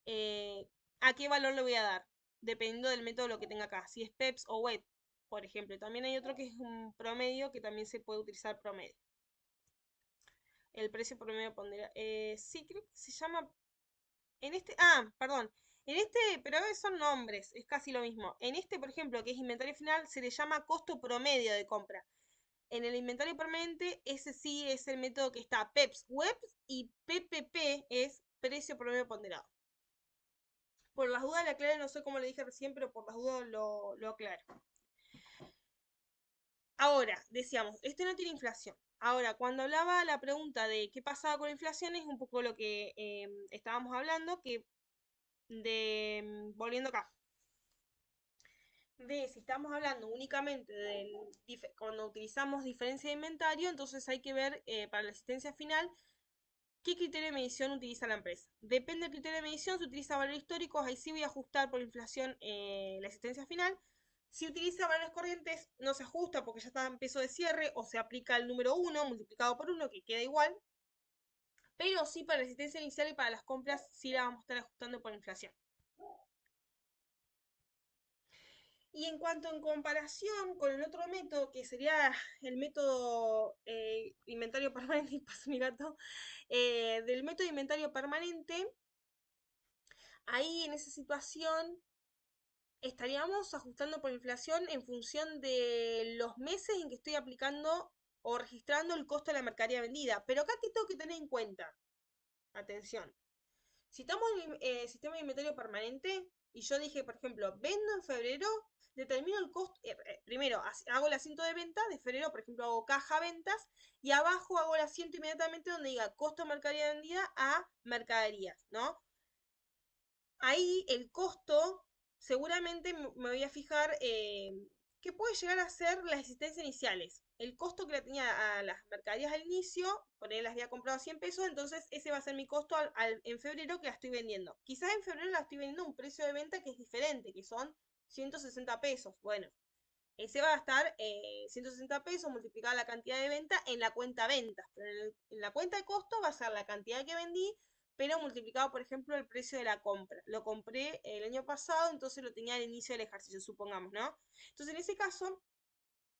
a qué valor le voy a dar, dependiendo del método lo que tenga acá, si es PEPS o WET, por ejemplo. También hay otro que es un promedio, que también se puede utilizar promedio. El precio promedio ponderado, sí, creo que se llama perdón. En este, pero a veces son nombres, es casi lo mismo. En este, por ejemplo, que es inventario final, se le llama costo promedio de compra. En el inventario permanente, ese sí es el método que está PEPS Webs y PPP es precio promedio ponderado. Por las dudas la aclaro, no sé cómo le dije recién, pero por las dudas lo aclaro. Ahora, decíamos, este no tiene inflación. Ahora, cuando hablaba la pregunta de qué pasaba con la inflación, es un poco lo que estábamos hablando, que volviendo acá, de si estamos hablando únicamente cuando utilizamos diferencia de inventario, entonces hay que ver para la asistencia final qué criterio de medición utiliza la empresa. Depende del criterio de medición, si utiliza valores históricos, ahí sí voy a ajustar por inflación la asistencia final. Si utiliza valores corrientes, no se ajusta porque ya está en peso de cierre o se aplica el número 1 multiplicado por 1, que queda igual. Pero sí para la asistencia inicial y para las compras sí la vamos a estar ajustando por inflación. Y en cuanto en comparación con el otro método, que sería el método inventario permanente, y paso mi gato, del método inventario permanente, ahí en esa situación estaríamos ajustando por inflación en función de los meses en que estoy aplicando o registrando el costo de la mercadería vendida. Pero acá, ¿qué tengo que tener en cuenta? Atención. Si estamos en el sistema de inventario permanente y yo dije, por ejemplo, vendo en febrero, determino el costo. Primero hago el asiento de venta de febrero, por ejemplo, hago caja ventas y abajo hago el asiento inmediatamente donde diga costo de mercadería vendida a mercaderías, ¿no? Ahí el costo, seguramente me voy a fijar que puede llegar a ser las existencias iniciales. El costo que le tenía a las mercaderías al inicio, por ahí las había comprado a 100 pesos, entonces ese va a ser mi costo en febrero que la estoy vendiendo. Quizás en febrero la estoy vendiendo a un precio de venta que es diferente, que son 160 pesos. Bueno, ese va a estar 160 pesos multiplicada la cantidad de venta en la cuenta ventas. Pero en la cuenta de costo va a ser la cantidad que vendí, pero multiplicado, por ejemplo, el precio de la compra. Lo compré el año pasado, entonces lo tenía al inicio del ejercicio, supongamos, ¿no? Entonces, en ese caso,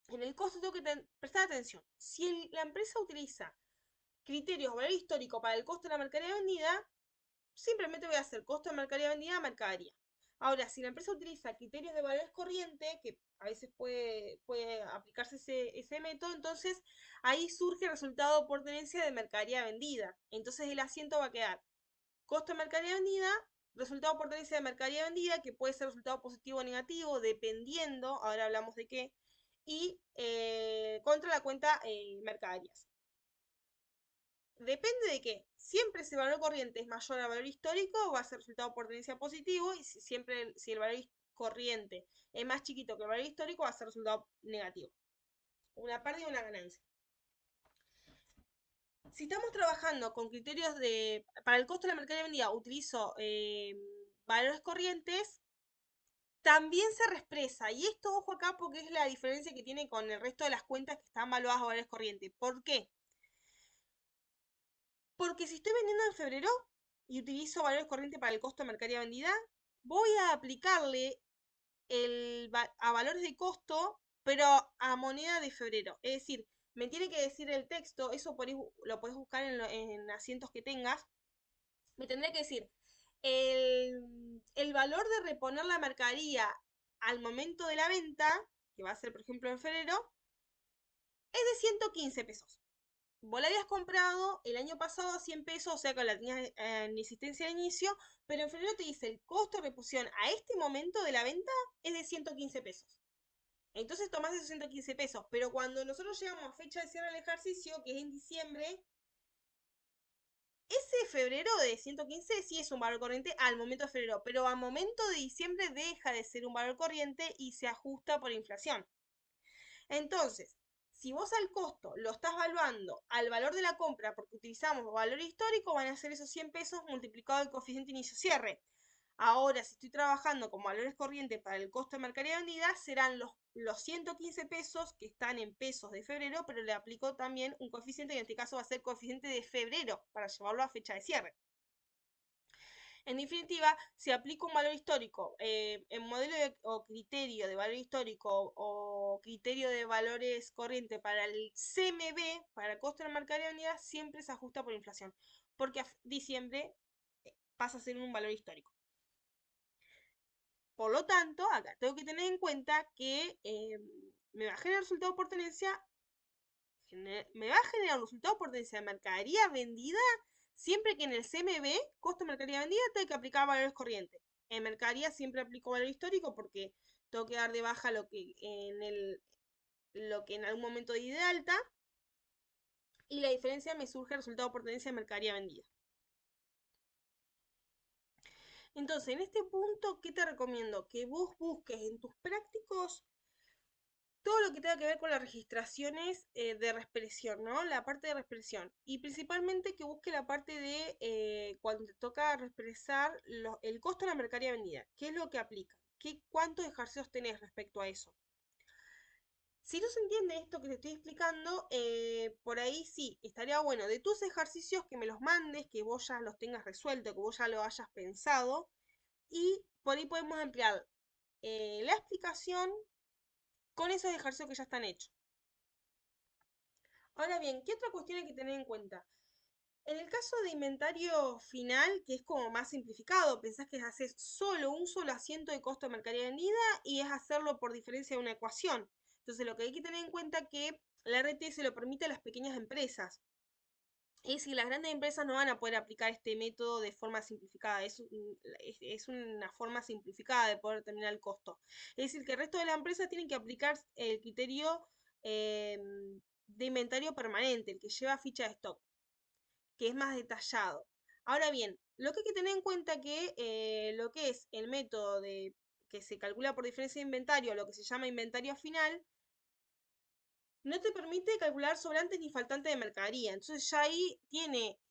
en el costo tengo que prestar atención. Si la empresa utiliza criterios de valor histórico para el costo de la mercadería vendida, simplemente voy a hacer costo de mercadería vendida a mercadería. Ahora, si la empresa utiliza criterios de valores corrientes, que a veces puede aplicarse ese método, entonces ahí surge el resultado por tenencia de mercadería vendida. Entonces el asiento va a quedar costo de mercadería vendida, resultado por tenencia de mercadería vendida, que puede ser resultado positivo o negativo, dependiendo, ahora hablamos de qué, y contra la cuenta mercaderías. Depende de qué. Siempre si el valor corriente es mayor al valor histórico, va a ser resultado por tendencia positivo, y si el valor corriente es más chiquito que el valor histórico, va a ser resultado negativo. Una pérdida y una ganancia. Si estamos trabajando con criterios para el costo de la mercadería vendida, utilizo valores corrientes, también se reexpresa. Y esto, ojo acá, porque es la diferencia que tiene con el resto de las cuentas que están valuadas a valores corrientes. ¿Por qué? Porque si estoy vendiendo en febrero y utilizo valores corrientes para el costo de mercadería vendida, voy a aplicarle a valores de costo, pero a moneda de febrero. Es decir, me tiene que decir el texto, eso lo podés buscar en asientos que tengas. Me tendría que decir el valor de reponer la mercadería al momento de la venta, que va a ser por ejemplo en febrero, es de 115 pesos. Vos la habías comprado el año pasado a 100 pesos, o sea que la tenías en existencia de inicio, pero en febrero te dice el costo de reposición a este momento de la venta es de 115 pesos. Entonces tomás esos 115 pesos, pero cuando nosotros llegamos a fecha de cierre del ejercicio, que es en diciembre, ese febrero de 115 sí es un valor corriente al momento de febrero, pero al momento de diciembre deja de ser un valor corriente y se ajusta por inflación. Entonces, si vos al costo lo estás valuando al valor de la compra porque utilizamos valor histórico, van a ser esos 100 pesos multiplicado el coeficiente inicio-cierre. Ahora, si estoy trabajando con valores corrientes para el costo de mercadería vendida, serán los 115 pesos que están en pesos de febrero, pero le aplico también un coeficiente, que en este caso va a ser coeficiente de febrero, para llevarlo a fecha de cierre. En definitiva, si aplico un valor histórico, en modelo o criterio de valor histórico o criterio de valores corriente para el CMB, para el costo de la mercadería vendida, siempre se ajusta por inflación. Porque a diciembre pasa a ser un valor histórico. Por lo tanto, acá tengo que tener en cuenta que me va a generar resultado por tenencia, me va a generar un resultado por tenencia de mercadería vendida siempre que en el CMB, costo de mercadería vendida, tengo que aplicar valores corrientes. En mercadería siempre aplico valor histórico porque tengo que dar de baja lo que en algún momento di de alta, y la diferencia me surge resultado por tenencia de mercadería vendida. Entonces, en este punto, ¿qué te recomiendo? Que vos busques en tus prácticos todo lo que tenga que ver con las registraciones de reexpresión, ¿no? La parte de reexpresión. Y principalmente que busque la parte de cuando te toca reexpresar el costo de la mercadería vendida. ¿Qué es lo que aplica? ¿Cuántos ejercicios tenés respecto a eso? Si no se entiende esto que te estoy explicando, por ahí sí, estaría bueno de tus ejercicios que me los mandes, que vos ya los tengas resueltos, que vos ya lo hayas pensado, y por ahí podemos ampliar la explicación con esos ejercicios que ya están hechos. Ahora bien, ¿qué otra cuestión hay que tener en cuenta? En el caso de inventario final, que es como más simplificado, pensás que haces solo un solo asiento de costo de mercadería vendida y es hacerlo por diferencia de una ecuación. Entonces lo que hay que tener en cuenta es que la RT se lo permite a las pequeñas empresas. Es decir, las grandes empresas no van a poder aplicar este método de forma simplificada. Es una forma simplificada de poder determinar el costo. Es decir, que el resto de las empresas tienen que aplicar el criterio eh, de inventario permanente, el que lleva ficha de stock, que es más detallado. Ahora bien, lo que hay que tener en cuenta que lo que es el método que se calcula por diferencia de inventario, lo que se llama inventario final, no te permite calcular sobrantes ni faltantes de mercadería. Entonces ya ahí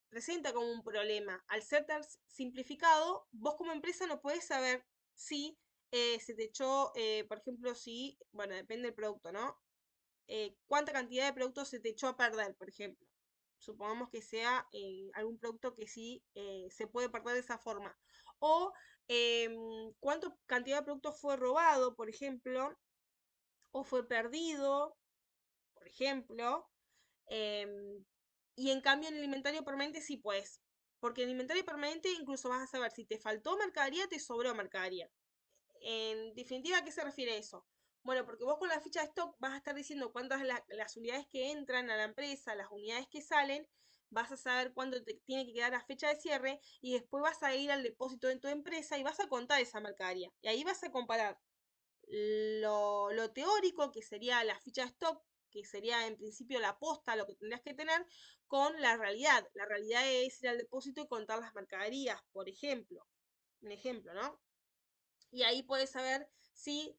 presenta como un problema. Al ser tan simplificado, vos como empresa no podés saber si se te echó, por ejemplo, si, bueno, depende del producto, ¿no? Cuánta cantidad de productos se te echó a perder, por ejemplo. Supongamos que sea algún producto que sí se puede perder de esa forma. O cuánta cantidad de productos fue robado, por ejemplo, o fue perdido, por ejemplo. em, y en cambio en el inventario permanente sí puedes. Porque en el inventario permanente incluso vas a saber si te faltó mercadería o te sobró mercadería. En definitiva, ¿a qué se refiere eso? Bueno, porque vos con la ficha de stock vas a estar diciendo cuántas las unidades que entran a la empresa, las unidades que salen, vas a saber cuándo te tiene que quedar la fecha de cierre y después vas a ir al depósito de tu empresa y vas a contar esa mercadería. Y ahí vas a comparar lo teórico, que sería la ficha de stock, que sería en principio la posta, lo que tendrías que tener, con la realidad. La realidad es ir al depósito y contar las mercaderías, por ejemplo. Un ejemplo, ¿no? Y ahí puedes saber si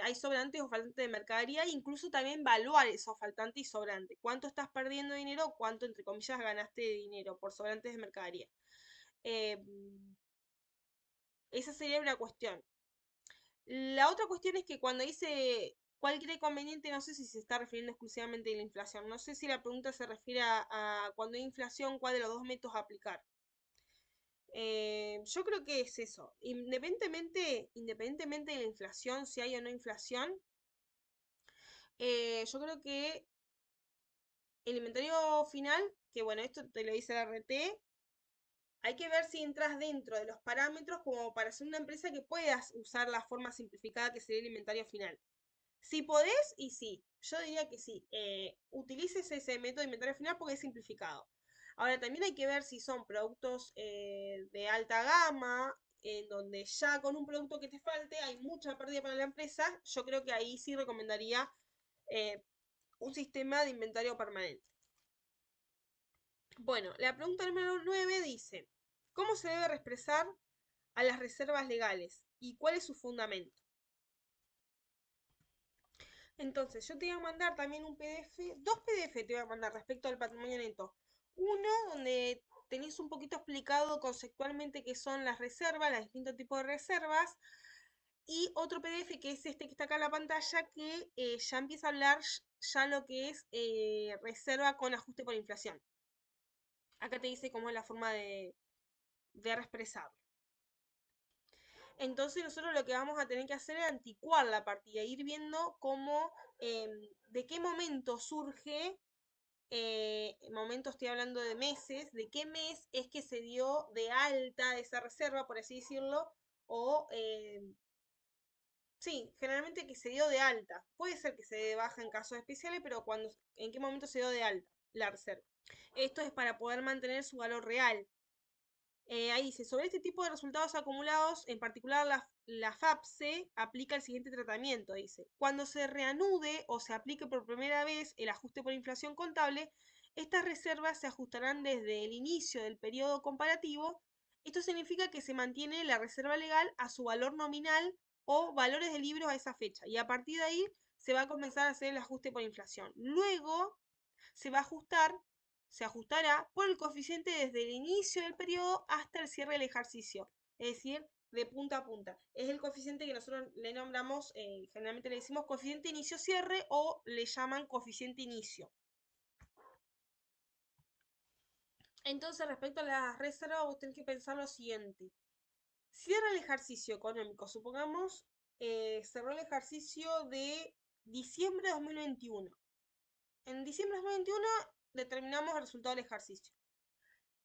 hay sobrantes o faltantes de mercadería, e incluso también evaluar esos faltantes y sobrantes. ¿Cuánto estás perdiendo dinero? ¿Cuánto, entre comillas, ganaste de dinero por sobrantes de mercadería? Eh, esa sería una cuestión. La otra cuestión es que cuando dice cuál cree conveniente, no sé si se está refiriendo exclusivamente a la inflación. No sé si la pregunta se refiere a cuando hay inflación, cuál de los dos métodos aplicar. Yo creo que es eso. Independientemente de la inflación, si hay o no inflación, yo creo que el inventario final, que bueno, esto te lo dice la RT, hay que ver si entras dentro de los parámetros como para ser una empresa que puedas usar la forma simplificada que sería el inventario final. Si podés, y sí, yo diría que sí. Utilices ese método de inventario final porque es simplificado. Ahora, también hay que ver si son productos de alta gama, en donde ya con un producto que te falte hay mucha pérdida para la empresa. Yo creo que ahí sí recomendaría eh, un sistema de inventario permanente. Bueno, la pregunta número 9 dice, ¿cómo se debe expresar a las reservas legales y cuál es su fundamento? Entonces, yo te voy a mandar también un PDF, dos PDF te voy a mandar respecto al patrimonio neto. Uno donde tenéis un poquito explicado conceptualmente qué son las reservas, los distintos tipos de reservas, y otro PDF que es este que está acá en la pantalla, que ya empieza a hablar ya lo que es reserva con ajuste por inflación. Acá te dice cómo es la forma de reexpresarlo. Entonces nosotros lo que vamos a tener que hacer es anticuar la partida, ir viendo cómo, de qué momento surge momento estoy hablando de meses, de qué mes es que se dio de alta esa reserva, por así decirlo, o sí, generalmente que se dio de alta. Puede ser que se dé de baja en casos especiales, pero en qué momento se dio de alta la reserva. Esto es para poder mantener su valor real. Ahí dice, sobre este tipo de resultados acumulados, en particular la FAPSE aplica el siguiente tratamiento, dice. Cuando se reanude o se aplique por primera vez el ajuste por inflación contable, estas reservas se ajustarán desde el inicio del periodo comparativo. Esto significa que se mantiene la reserva legal a su valor nominal o valores de libros a esa fecha. Y a partir de ahí se va a comenzar a hacer el ajuste por inflación. Luego se va a ajustar, se ajustará por el coeficiente desde el inicio del periodo hasta el cierre del ejercicio, es decir, de punta a punta. Es el coeficiente que nosotros le nombramos, generalmente le decimos coeficiente inicio-cierre o le llaman coeficiente inicio. Entonces, respecto a las reservas, vos tenés que pensar lo siguiente. Cierra el ejercicio económico, supongamos, cerró el ejercicio de diciembre de 2021. En diciembre de 2021 determinamos el resultado del ejercicio.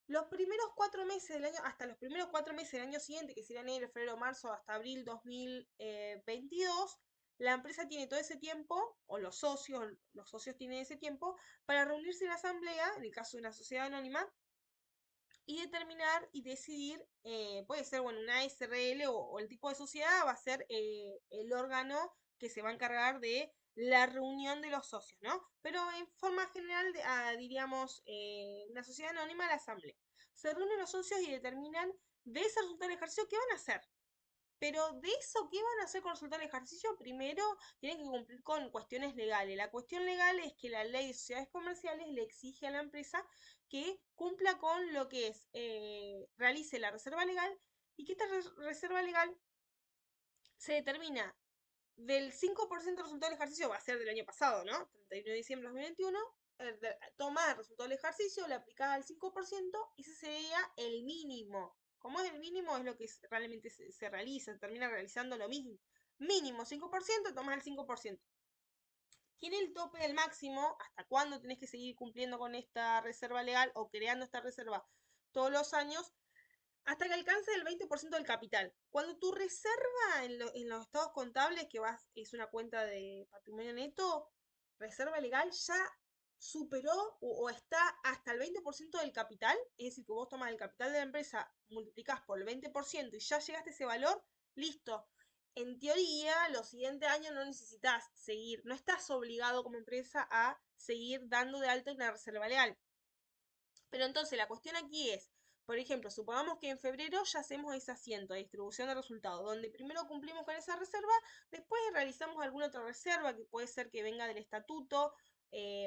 Los primeros 4 meses del año, hasta los primeros 4 meses del año siguiente, que serían enero, febrero, marzo, hasta abril 2022, la empresa tiene todo ese tiempo, o los socios tienen ese tiempo, para reunirse en la asamblea, en el caso de una sociedad anónima, y determinar y decidir, puede ser, bueno, una SRL o el tipo de sociedad va a ser el órgano que se va a encargar de la reunión de los socios, ¿no? Pero en forma general, diríamos, una sociedad anónima, la asamblea. Se reúnen los socios y determinan de ese resultado del ejercicio qué van a hacer. Pero de eso, ¿qué van a hacer con resultado del ejercicio? Primero, tienen que cumplir con cuestiones legales. La cuestión legal es que la ley de sociedades comerciales le exige a la empresa que cumpla con lo que es, realice la reserva legal y que esta reserva legal se determina del 5% del resultado del ejercicio, va a ser del año pasado, ¿no? 31 de diciembre de 2021, toma el resultado del ejercicio, le aplicás al 5% y ese sería el mínimo. Como es el mínimo, es lo que realmente se realiza, se termina realizando lo mismo. Mínimo 5%, tomás el 5%. Tiene el tope del máximo, hasta cuándo tenés que seguir cumpliendo con esta reserva legal o creando esta reserva todos los años, hasta que alcance el 20% del capital. Cuando tu reserva en los estados contables, que es una cuenta de patrimonio neto, reserva legal ya superó o está hasta el 20% del capital, es decir, que vos tomas el capital de la empresa, multiplicás por el 20% y ya llegaste a ese valor, listo. En teoría, los siguientes años no necesitas seguir, no estás obligado como empresa a seguir dando de alta una reserva legal. Pero entonces la cuestión aquí es, por ejemplo, supongamos que en febrero ya hacemos ese asiento de distribución de resultados, donde primero cumplimos con esa reserva, después realizamos alguna otra reserva, que puede ser que venga del estatuto,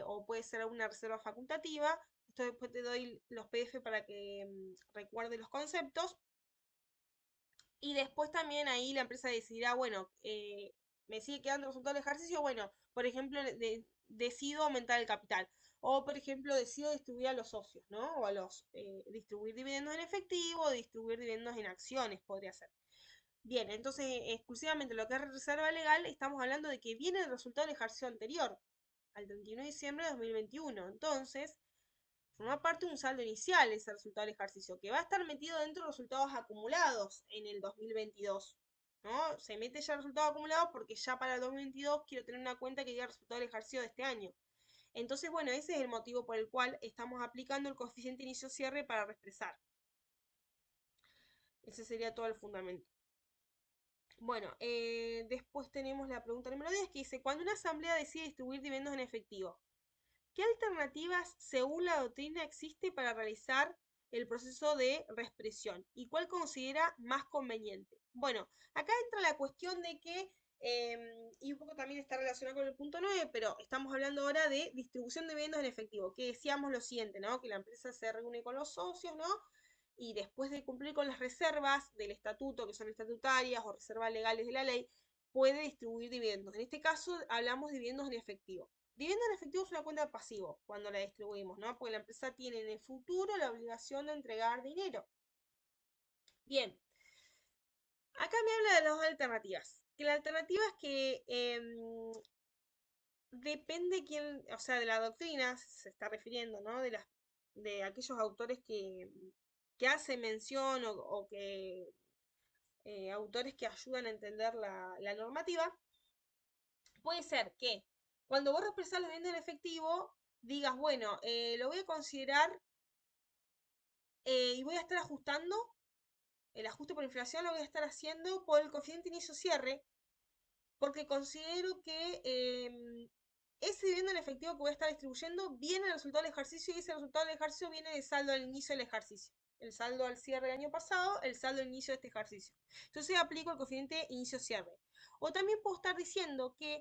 o puede ser alguna reserva facultativa. Esto después te doy los PDF para que recuerde los conceptos. Y después también ahí la empresa decidirá, bueno, me sigue quedando resultado del ejercicio, bueno, por ejemplo, decido aumentar el capital. O, por ejemplo, decido distribuir a los socios, ¿no? O a los, distribuir dividendos en efectivo, o distribuir dividendos en acciones, podría ser. Bien, entonces, exclusivamente lo que es reserva legal, estamos hablando de que viene el resultado del ejercicio anterior, al 31 de diciembre de 2021. Entonces, forma parte de un saldo inicial ese resultado del ejercicio, que va a estar metido dentro de resultados acumulados en el 2022. ¿No? Se mete ya el resultado acumulado porque ya para el 2022 quiero tener una cuenta que diga el resultado del ejercicio de este año. Entonces, bueno, ese es el motivo por el cual estamos aplicando el coeficiente inicio-cierre para reexpresar. Ese sería todo el fundamento. Bueno, después tenemos la pregunta número 10 que dice, cuando una asamblea decide distribuir dividendos en efectivo, ¿qué alternativas, según la doctrina, existe para realizar el proceso de reexpresión? ¿Y cuál considera más conveniente? Bueno, acá entra la cuestión de que, y un poco también está relacionado con el punto 9, pero estamos hablando ahora de distribución de dividendos en efectivo, que decíamos lo siguiente, ¿no? Que la empresa se reúne con los socios, ¿no? Y después de cumplir con las reservas del estatuto, que son estatutarias o reservas legales de la ley, puede distribuir dividendos. En este caso hablamos de dividendos en efectivo. Dividendo en efectivo es una cuenta de pasivo cuando la distribuimos, ¿no? Porque la empresa tiene en el futuro la obligación de entregar dinero. Bien, acá me habla de las dos alternativas. Que la alternativa es que depende quién, o sea, de la doctrina se está refiriendo, ¿no? De aquellos autores que hacen mención o que autores que ayudan a entender la normativa. Puede ser que cuando vos expresás los bienes en efectivo, digas, bueno, lo voy a considerar y voy a estar ajustando, el ajuste por inflación lo voy a estar haciendo por el coeficiente inicio-cierre, porque considero que ese dividendo en efectivo que voy a estar distribuyendo viene del resultado del ejercicio y ese resultado del ejercicio viene del saldo al inicio del ejercicio. El saldo al cierre del año pasado, el saldo al inicio de este ejercicio. Entonces aplico el coeficiente inicio-cierre. O también puedo estar diciendo que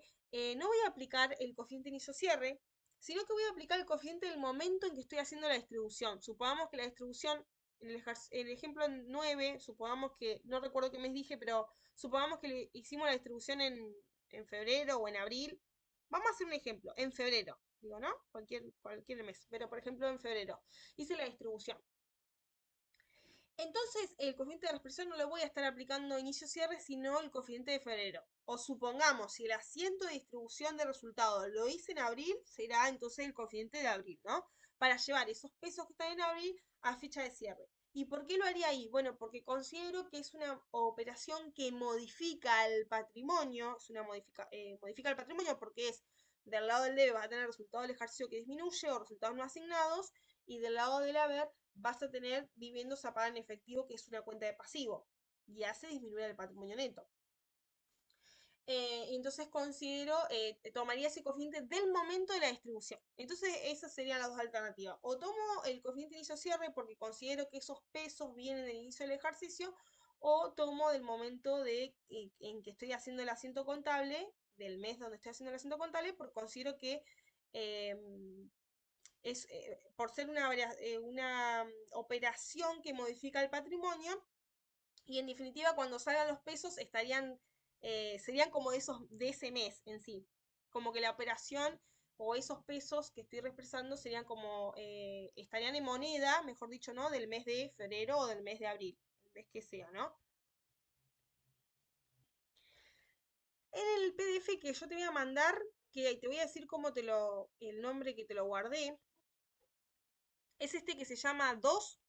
no voy a aplicar el coeficiente inicio-cierre, sino que voy a aplicar el coeficiente del momento en que estoy haciendo la distribución. Supongamos que la distribución, en el ejemplo 9, supongamos que, no recuerdo qué mes dije, pero supongamos que hicimos la distribución en febrero o en abril. Vamos a hacer un ejemplo, en febrero, digo, ¿no? Cualquier mes, pero por ejemplo en febrero hice la distribución. Entonces, el coeficiente de expresión no lo voy a estar aplicando inicio-cierre, sino el coeficiente de febrero. O supongamos, si el asiento de distribución de resultados lo hice en abril, será entonces el coeficiente de abril, ¿no? Para llevar esos pesos que están en abril a fecha de cierre. ¿Y por qué lo haría ahí? Bueno, porque considero que es una operación que modifica el patrimonio, modifica el patrimonio porque es del lado del debe vas a tener resultado del ejercicio que disminuye o resultados no asignados, y del lado del haber vas a tener dividendos a pagar en efectivo, que es una cuenta de pasivo, y hace disminuir el patrimonio neto. Entonces considero, tomaría ese coeficiente del momento de la distribución. Entonces esas serían las dos alternativas. O tomo el coeficiente inicio-cierre porque considero que esos pesos vienen del inicio del ejercicio, o tomo del momento en que estoy haciendo el asiento contable, del mes donde estoy haciendo el asiento contable, porque considero que eh, por ser una operación que modifica el patrimonio, y en definitiva cuando salgan los pesos serían como de ese mes en sí, como que la operación o esos pesos que estoy expresando serían como, estarían en moneda, mejor dicho, ¿no? Del mes de febrero o del mes de abril, el mes que sea, ¿no? En el PDF que yo te voy a mandar, que te voy a decir el nombre que te lo guardé, es este que se llama 2,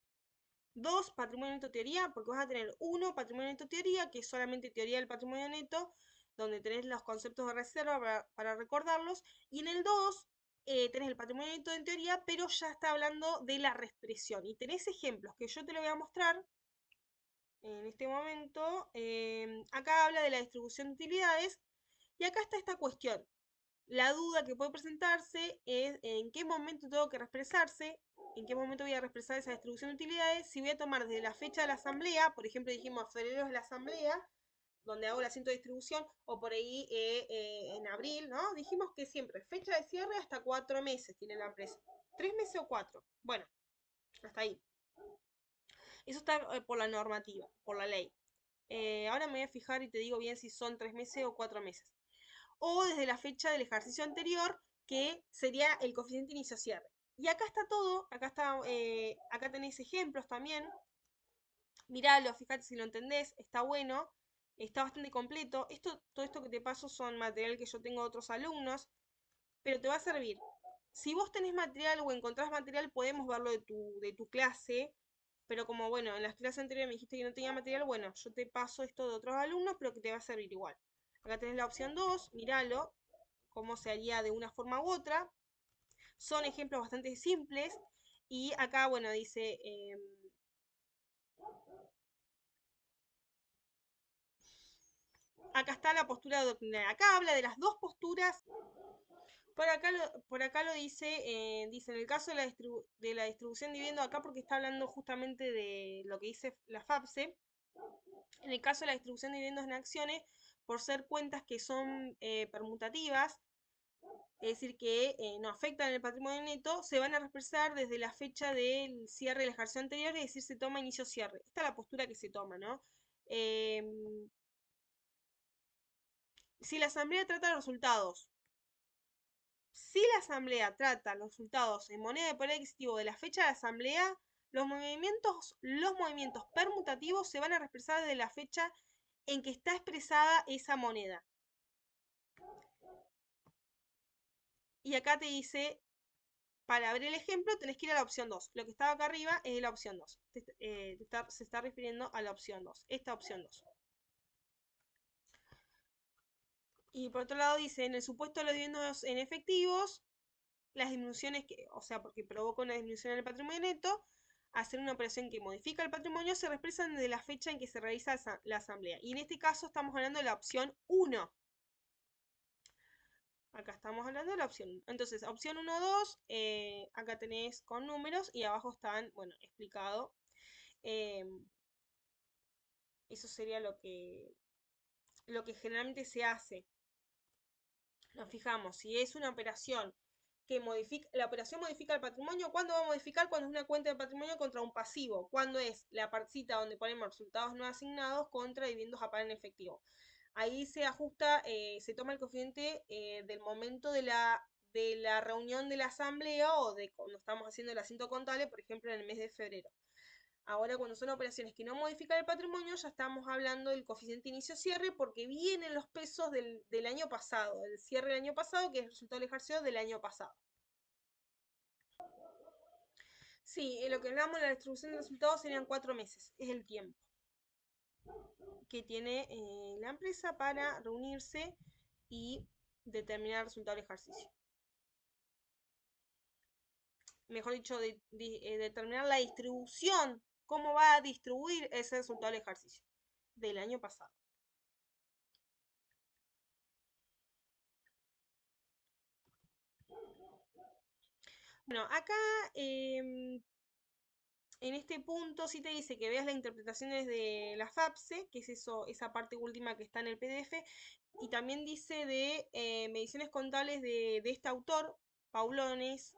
patrimonio neto teoría, porque vas a tener 1, patrimonio neto teoría, que es solamente teoría del patrimonio neto, donde tenés los conceptos de reserva para recordarlos, y en el 2 tenés el patrimonio neto en teoría, pero ya está hablando de la reexpresión, y tenés ejemplos que yo te lo voy a mostrar en este momento. Acá habla de la distribución de utilidades, y acá está esta cuestión. La duda que puede presentarse es en qué momento tengo que reexpresarse, en qué momento voy a reexpresar esa distribución de utilidades, si voy a tomar desde la fecha de la asamblea, por ejemplo dijimos febrero es la asamblea, donde hago el asiento de distribución, o por ahí en abril, ¿no? Dijimos que siempre fecha de cierre hasta 4 meses tiene la empresa. 3 meses o 4. Bueno, hasta ahí. Eso está por la normativa, por la ley. Ahora me voy a fijar y te digo bien si son 3 meses o 4 meses. O desde la fecha del ejercicio anterior, que sería el coeficiente inicio-cierre. Y acá está todo, acá tenéis ejemplos también. Miralo, fíjate si lo entendés, está bueno, está bastante completo. Todo esto que te paso son material que yo tengo de otros alumnos, pero te va a servir. Si vos tenés material o encontrás material, podemos verlo de tu clase, pero como bueno, en las clases anteriores me dijiste que no tenía material, bueno, yo te paso esto de otros alumnos, pero que te va a servir igual. Acá tenés la opción 2, míralo, cómo se haría de una forma u otra. Son ejemplos bastante simples. Y acá, bueno, dice, acá está la postura doctrinaria. Acá habla de las dos posturas. Por acá lo dice en el caso de la distribución de dividendos, acá porque está hablando justamente de lo que dice la FAPSE. En el caso de la distribución de dividendos en acciones, por ser cuentas que son permutativas, es decir, que no afectan el patrimonio neto, se van a expresar desde la fecha del cierre del ejercicio anterior, es decir, se toma inicio-cierre. Esta es la postura que se toma, ¿no? Si la asamblea trata los resultados, si la asamblea trata los resultados en moneda de poder adquisitivo de la fecha de la asamblea, los movimientos permutativos se van a expresar desde la fecha en que está expresada esa moneda. Y acá te dice, para ver el ejemplo, tenés que ir a la opción 2. Lo que estaba acá arriba es la opción 2. Se está refiriendo a la opción 2. Esta opción 2. Y por otro lado dice, en el supuesto de los dividendos en efectivos, las disminuciones que, o sea, porque provoca una disminución en el patrimonio neto, hacer una operación que modifica el patrimonio, se expresan desde la fecha en que se realiza la asamblea. Y en este caso estamos hablando de la opción 1. Acá estamos hablando de la opción 1. Entonces, opción 1, 2, acá tenés con números y abajo están, bueno, explicado. Eh, Eso sería lo que generalmente se hace. Nos fijamos, si es una operación que modifica, la operación modifica el patrimonio, ¿cuándo va a modificar? Cuando es una cuenta de patrimonio contra un pasivo, cuando es la partecita donde ponemos resultados no asignados contra dividendos a pagar en efectivo. Ahí se ajusta, se toma el coeficiente del momento de la reunión de la asamblea o de cuando estamos haciendo el asiento contable, por ejemplo, en el mes de febrero. Ahora, cuando son operaciones que no modifican el patrimonio, ya estamos hablando del coeficiente inicio-cierre porque vienen los pesos del año pasado, del cierre del año pasado, que es el resultado del ejercicio del año pasado. Sí, lo que hablamos de la distribución de resultados serían 4 meses, es el tiempo que tiene la empresa para reunirse y determinar el resultado del ejercicio. Mejor dicho, determinar la distribución, cómo va a distribuir ese resultado del ejercicio del año pasado. Bueno, acá en este punto sí te dice que veas las interpretaciones de la FAPSE, que es eso, esa parte última que está en el PDF, y también dice de mediciones contables de este autor, Paulones,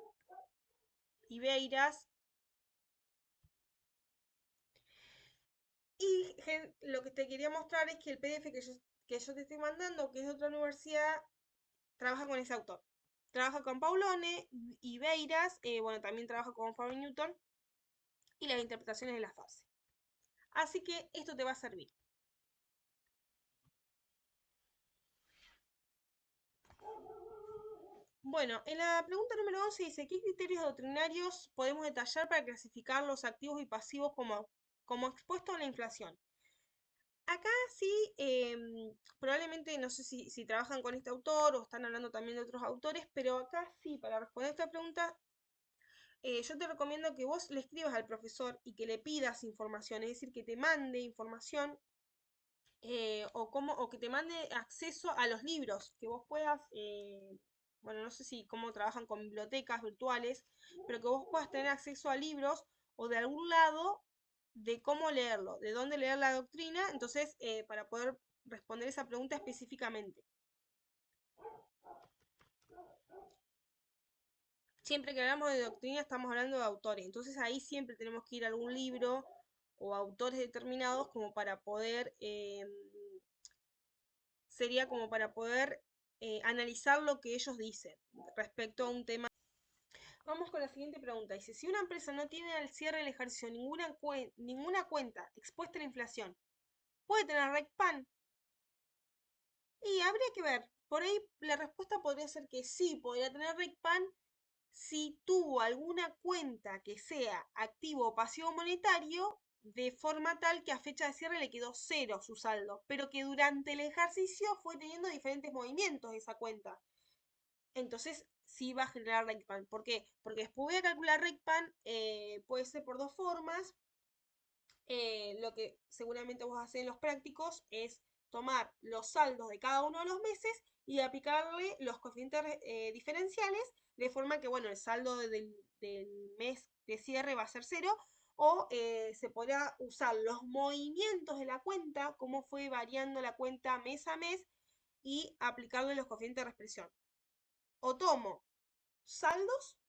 Ibeiras, y lo que te quería mostrar es que el PDF que yo te estoy mandando, que es de otra universidad, trabaja con ese autor. Trabaja con Paulone, Ibeiras, bueno, también trabaja con Fabio Newton, y las interpretaciones de la FAPSE. Así que esto te va a servir. Bueno, en la pregunta número 11 dice, ¿qué criterios doctrinarios podemos detallar para clasificar los activos y pasivos como expuestos a la inflación? Acá sí, probablemente no sé si trabajan con este autor o están hablando también de otros autores, pero acá sí, para responder esta pregunta, yo te recomiendo que vos le escribas al profesor y que le pidas información, es decir, que te mande información o que te mande acceso a los libros, que vos puedas, bueno, no sé si cómo trabajan con bibliotecas virtuales, pero que vos puedas tener acceso a libros o de algún lado de cómo leerlo, de dónde leer la doctrina, entonces, para poder responder esa pregunta específicamente. Siempre que hablamos de doctrina estamos hablando de autores, entonces ahí siempre tenemos que ir a algún libro o autores determinados como para poder sería como para poder analizar lo que ellos dicen respecto a un tema. Vamos con la siguiente pregunta. Dice, si una empresa no tiene al cierre del ejercicio ninguna cuenta expuesta a la inflación, ¿puede tener RECPAN? Y habría que ver. Por ahí la respuesta podría ser que sí, podría tener RECPAN si tuvo alguna cuenta que sea activo o pasivo monetario de forma tal que a fecha de cierre le quedó cero su saldo, pero que durante el ejercicio fue teniendo diferentes movimientos esa cuenta. Entonces sí va a generar RECPAN. ¿Por qué? Porque después voy a calcular RECPAN, puede ser por dos formas. Lo que seguramente vos hacés en los prácticos es tomar los saldos de cada uno de los meses y aplicarle los coeficientes diferenciales, de forma que, bueno, el saldo del mes de cierre va a ser cero, o se podrá usar los movimientos de la cuenta, cómo fue variando la cuenta mes a mes, y aplicarle los coeficientes de expresión. O tomo saldos,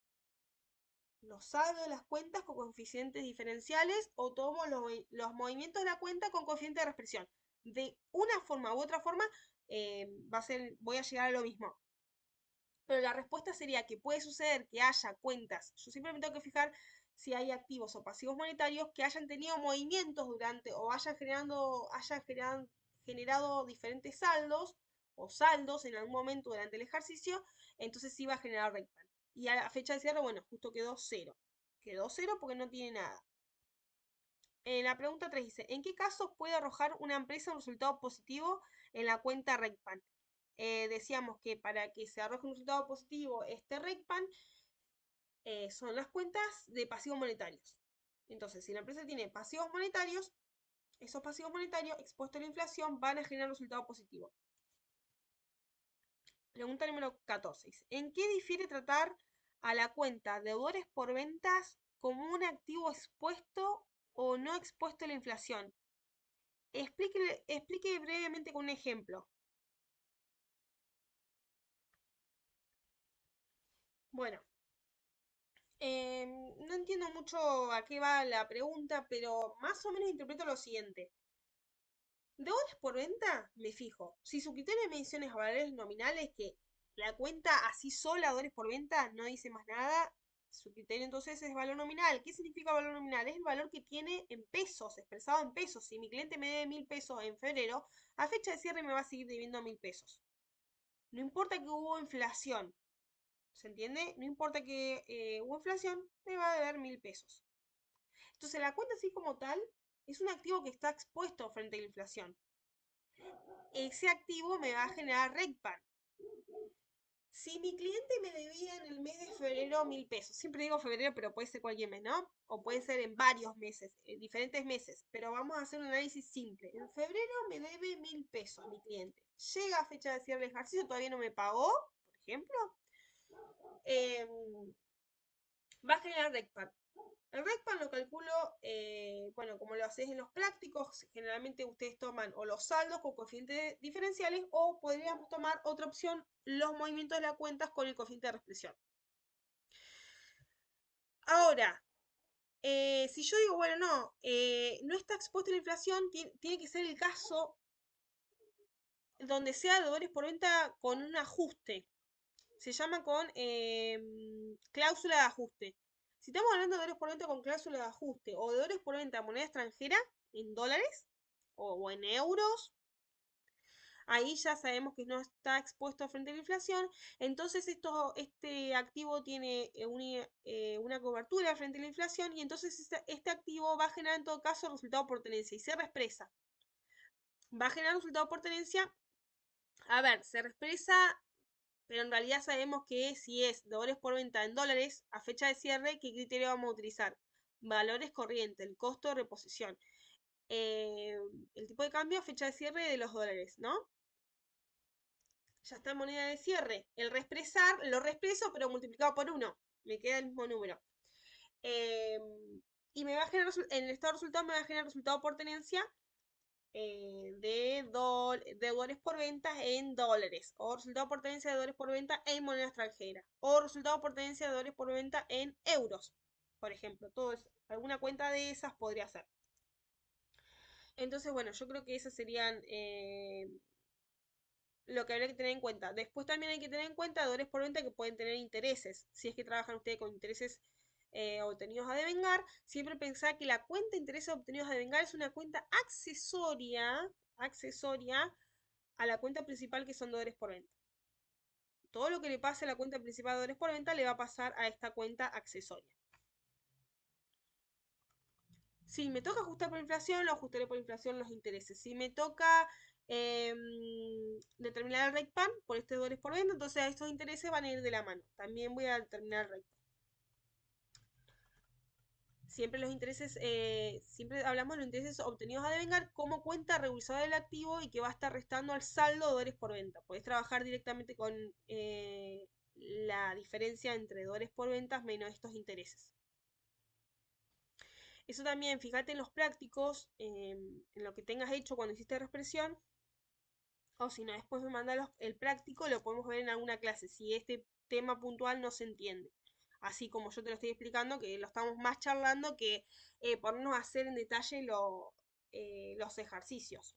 los saldos de las cuentas con coeficientes diferenciales, o tomo los movimientos de la cuenta con coeficiente de reexpresión. De una forma u otra forma, voy a llegar a lo mismo. Pero la respuesta sería que puede suceder que haya cuentas, yo siempre me tengo que fijar si hay activos o pasivos monetarios que hayan tenido movimientos durante o hayan generado diferentes saldos o saldos en algún momento durante el ejercicio, entonces sí va a generar RECPAN. Y a la fecha de cierre, bueno, justo quedó cero. Quedó cero porque no tiene nada. La pregunta 3 dice, ¿en qué casos puede arrojar una empresa un resultado positivo en la cuenta RECPAN? Decíamos que para que se arroje un resultado positivo este RECPAN, son las cuentas de pasivos monetarios. Entonces, si la empresa tiene pasivos monetarios, esos pasivos monetarios expuestos a la inflación van a generar un resultado positivo. Pregunta número 14. ¿En qué difiere tratar a la cuenta deudores por ventas como un activo expuesto o no expuesto a la inflación? Explique brevemente con un ejemplo. Bueno, no entiendo mucho a qué va la pregunta, pero más o menos interpreto lo siguiente. Dólares por venta, me fijo. Si su criterio de medición es valores nominales, que la cuenta así sola, dólares por venta, no dice más nada, su criterio entonces es valor nominal. ¿Qué significa valor nominal? Es el valor que tiene en pesos, expresado en pesos. Si mi cliente me debe 1000 pesos en febrero, a fecha de cierre me va a seguir debiendo 1000 pesos. No importa que hubo inflación, ¿se entiende? No importa que hubo inflación, me va a deber 1000 pesos. Entonces la cuenta así como tal es un activo que está expuesto frente a la inflación. Ese activo me va a generar RECPAN. Si mi cliente me debía en el mes de febrero 1000 pesos, siempre digo febrero, pero puede ser cualquier mes, ¿no? O puede ser en varios meses, diferentes meses, pero vamos a hacer un análisis simple. En febrero me debe 1000 pesos mi cliente. Llega a fecha de cierre del ejercicio, todavía no me pagó, por ejemplo. em, Va a generar RECPAN. El RECPAN lo calculo, bueno, como lo haces en los prácticos, generalmente ustedes toman o los saldos con coeficientes diferenciales o podríamos tomar otra opción, los movimientos de las cuentas con el coeficiente de reexpresión. Ahora, si yo digo, bueno, no, no está expuesto a la inflación, tiene que ser el caso donde sea de dólares por venta con un ajuste. Se llama con cláusula de ajuste. Si estamos hablando de dólares por venta con cláusula de ajuste o de dólares por venta en moneda extranjera, en dólares o en euros, ahí ya sabemos que no está expuesto frente a la inflación. Entonces este activo tiene una cobertura frente a la inflación y entonces este activo va a generar en todo caso resultado por tenencia y se reexpresa. Va a generar resultado por tenencia. A ver, se reexpresa, pero en realidad sabemos que si es dólares por venta en dólares a fecha de cierre, ¿qué criterio vamos a utilizar? Valores corrientes, el costo de reposición, eh, el tipo de cambio a fecha de cierre de los dólares, ¿no? Ya está en moneda de cierre. El reexpresar, lo reexpreso, pero multiplicado por 1. Me queda el mismo número. Eh, y me va a generar, en el estado de resultado me va a generar resultado por tenencia de dólares por venta en dólares, o resultado por tenencia de dólares por venta en moneda extranjera, o resultado por tenencia de dólares por venta en euros, por ejemplo. Todo eso, alguna cuenta de esas podría ser. Entonces, bueno, yo creo que esas serían lo que habría que tener en cuenta. Después también hay que tener en cuenta dólares por venta que pueden tener intereses. Si es que trabajan ustedes con intereses obtenidos a devengar, siempre pensar que la cuenta de intereses obtenidos a devengar es una cuenta accesoria a la cuenta principal que son dólares por venta. Todo lo que le pase a la cuenta principal de dólares por venta le va a pasar a esta cuenta accesoria. Si me toca ajustar por inflación, lo ajustaré por inflación los intereses. Si me toca determinar el RECPAN por este dólares por venta, entonces estos intereses van a ir de la mano. También voy a determinar el RECPAN. Siempre los intereses, siempre hablamos de los intereses obtenidos a devengar como cuenta revisada del activo y que va a estar restando al saldo de dólares por venta. Podés trabajar directamente con la diferencia entre dólares por ventas menos estos intereses. Eso también, fíjate en los prácticos, en lo que tengas hecho cuando hiciste reexpresión, o si no, después me manda el práctico, lo podemos ver en alguna clase, si este tema puntual no se entiende. Así como yo te lo estoy explicando, que lo estamos más charlando que ponernos a hacer en detalle los ejercicios.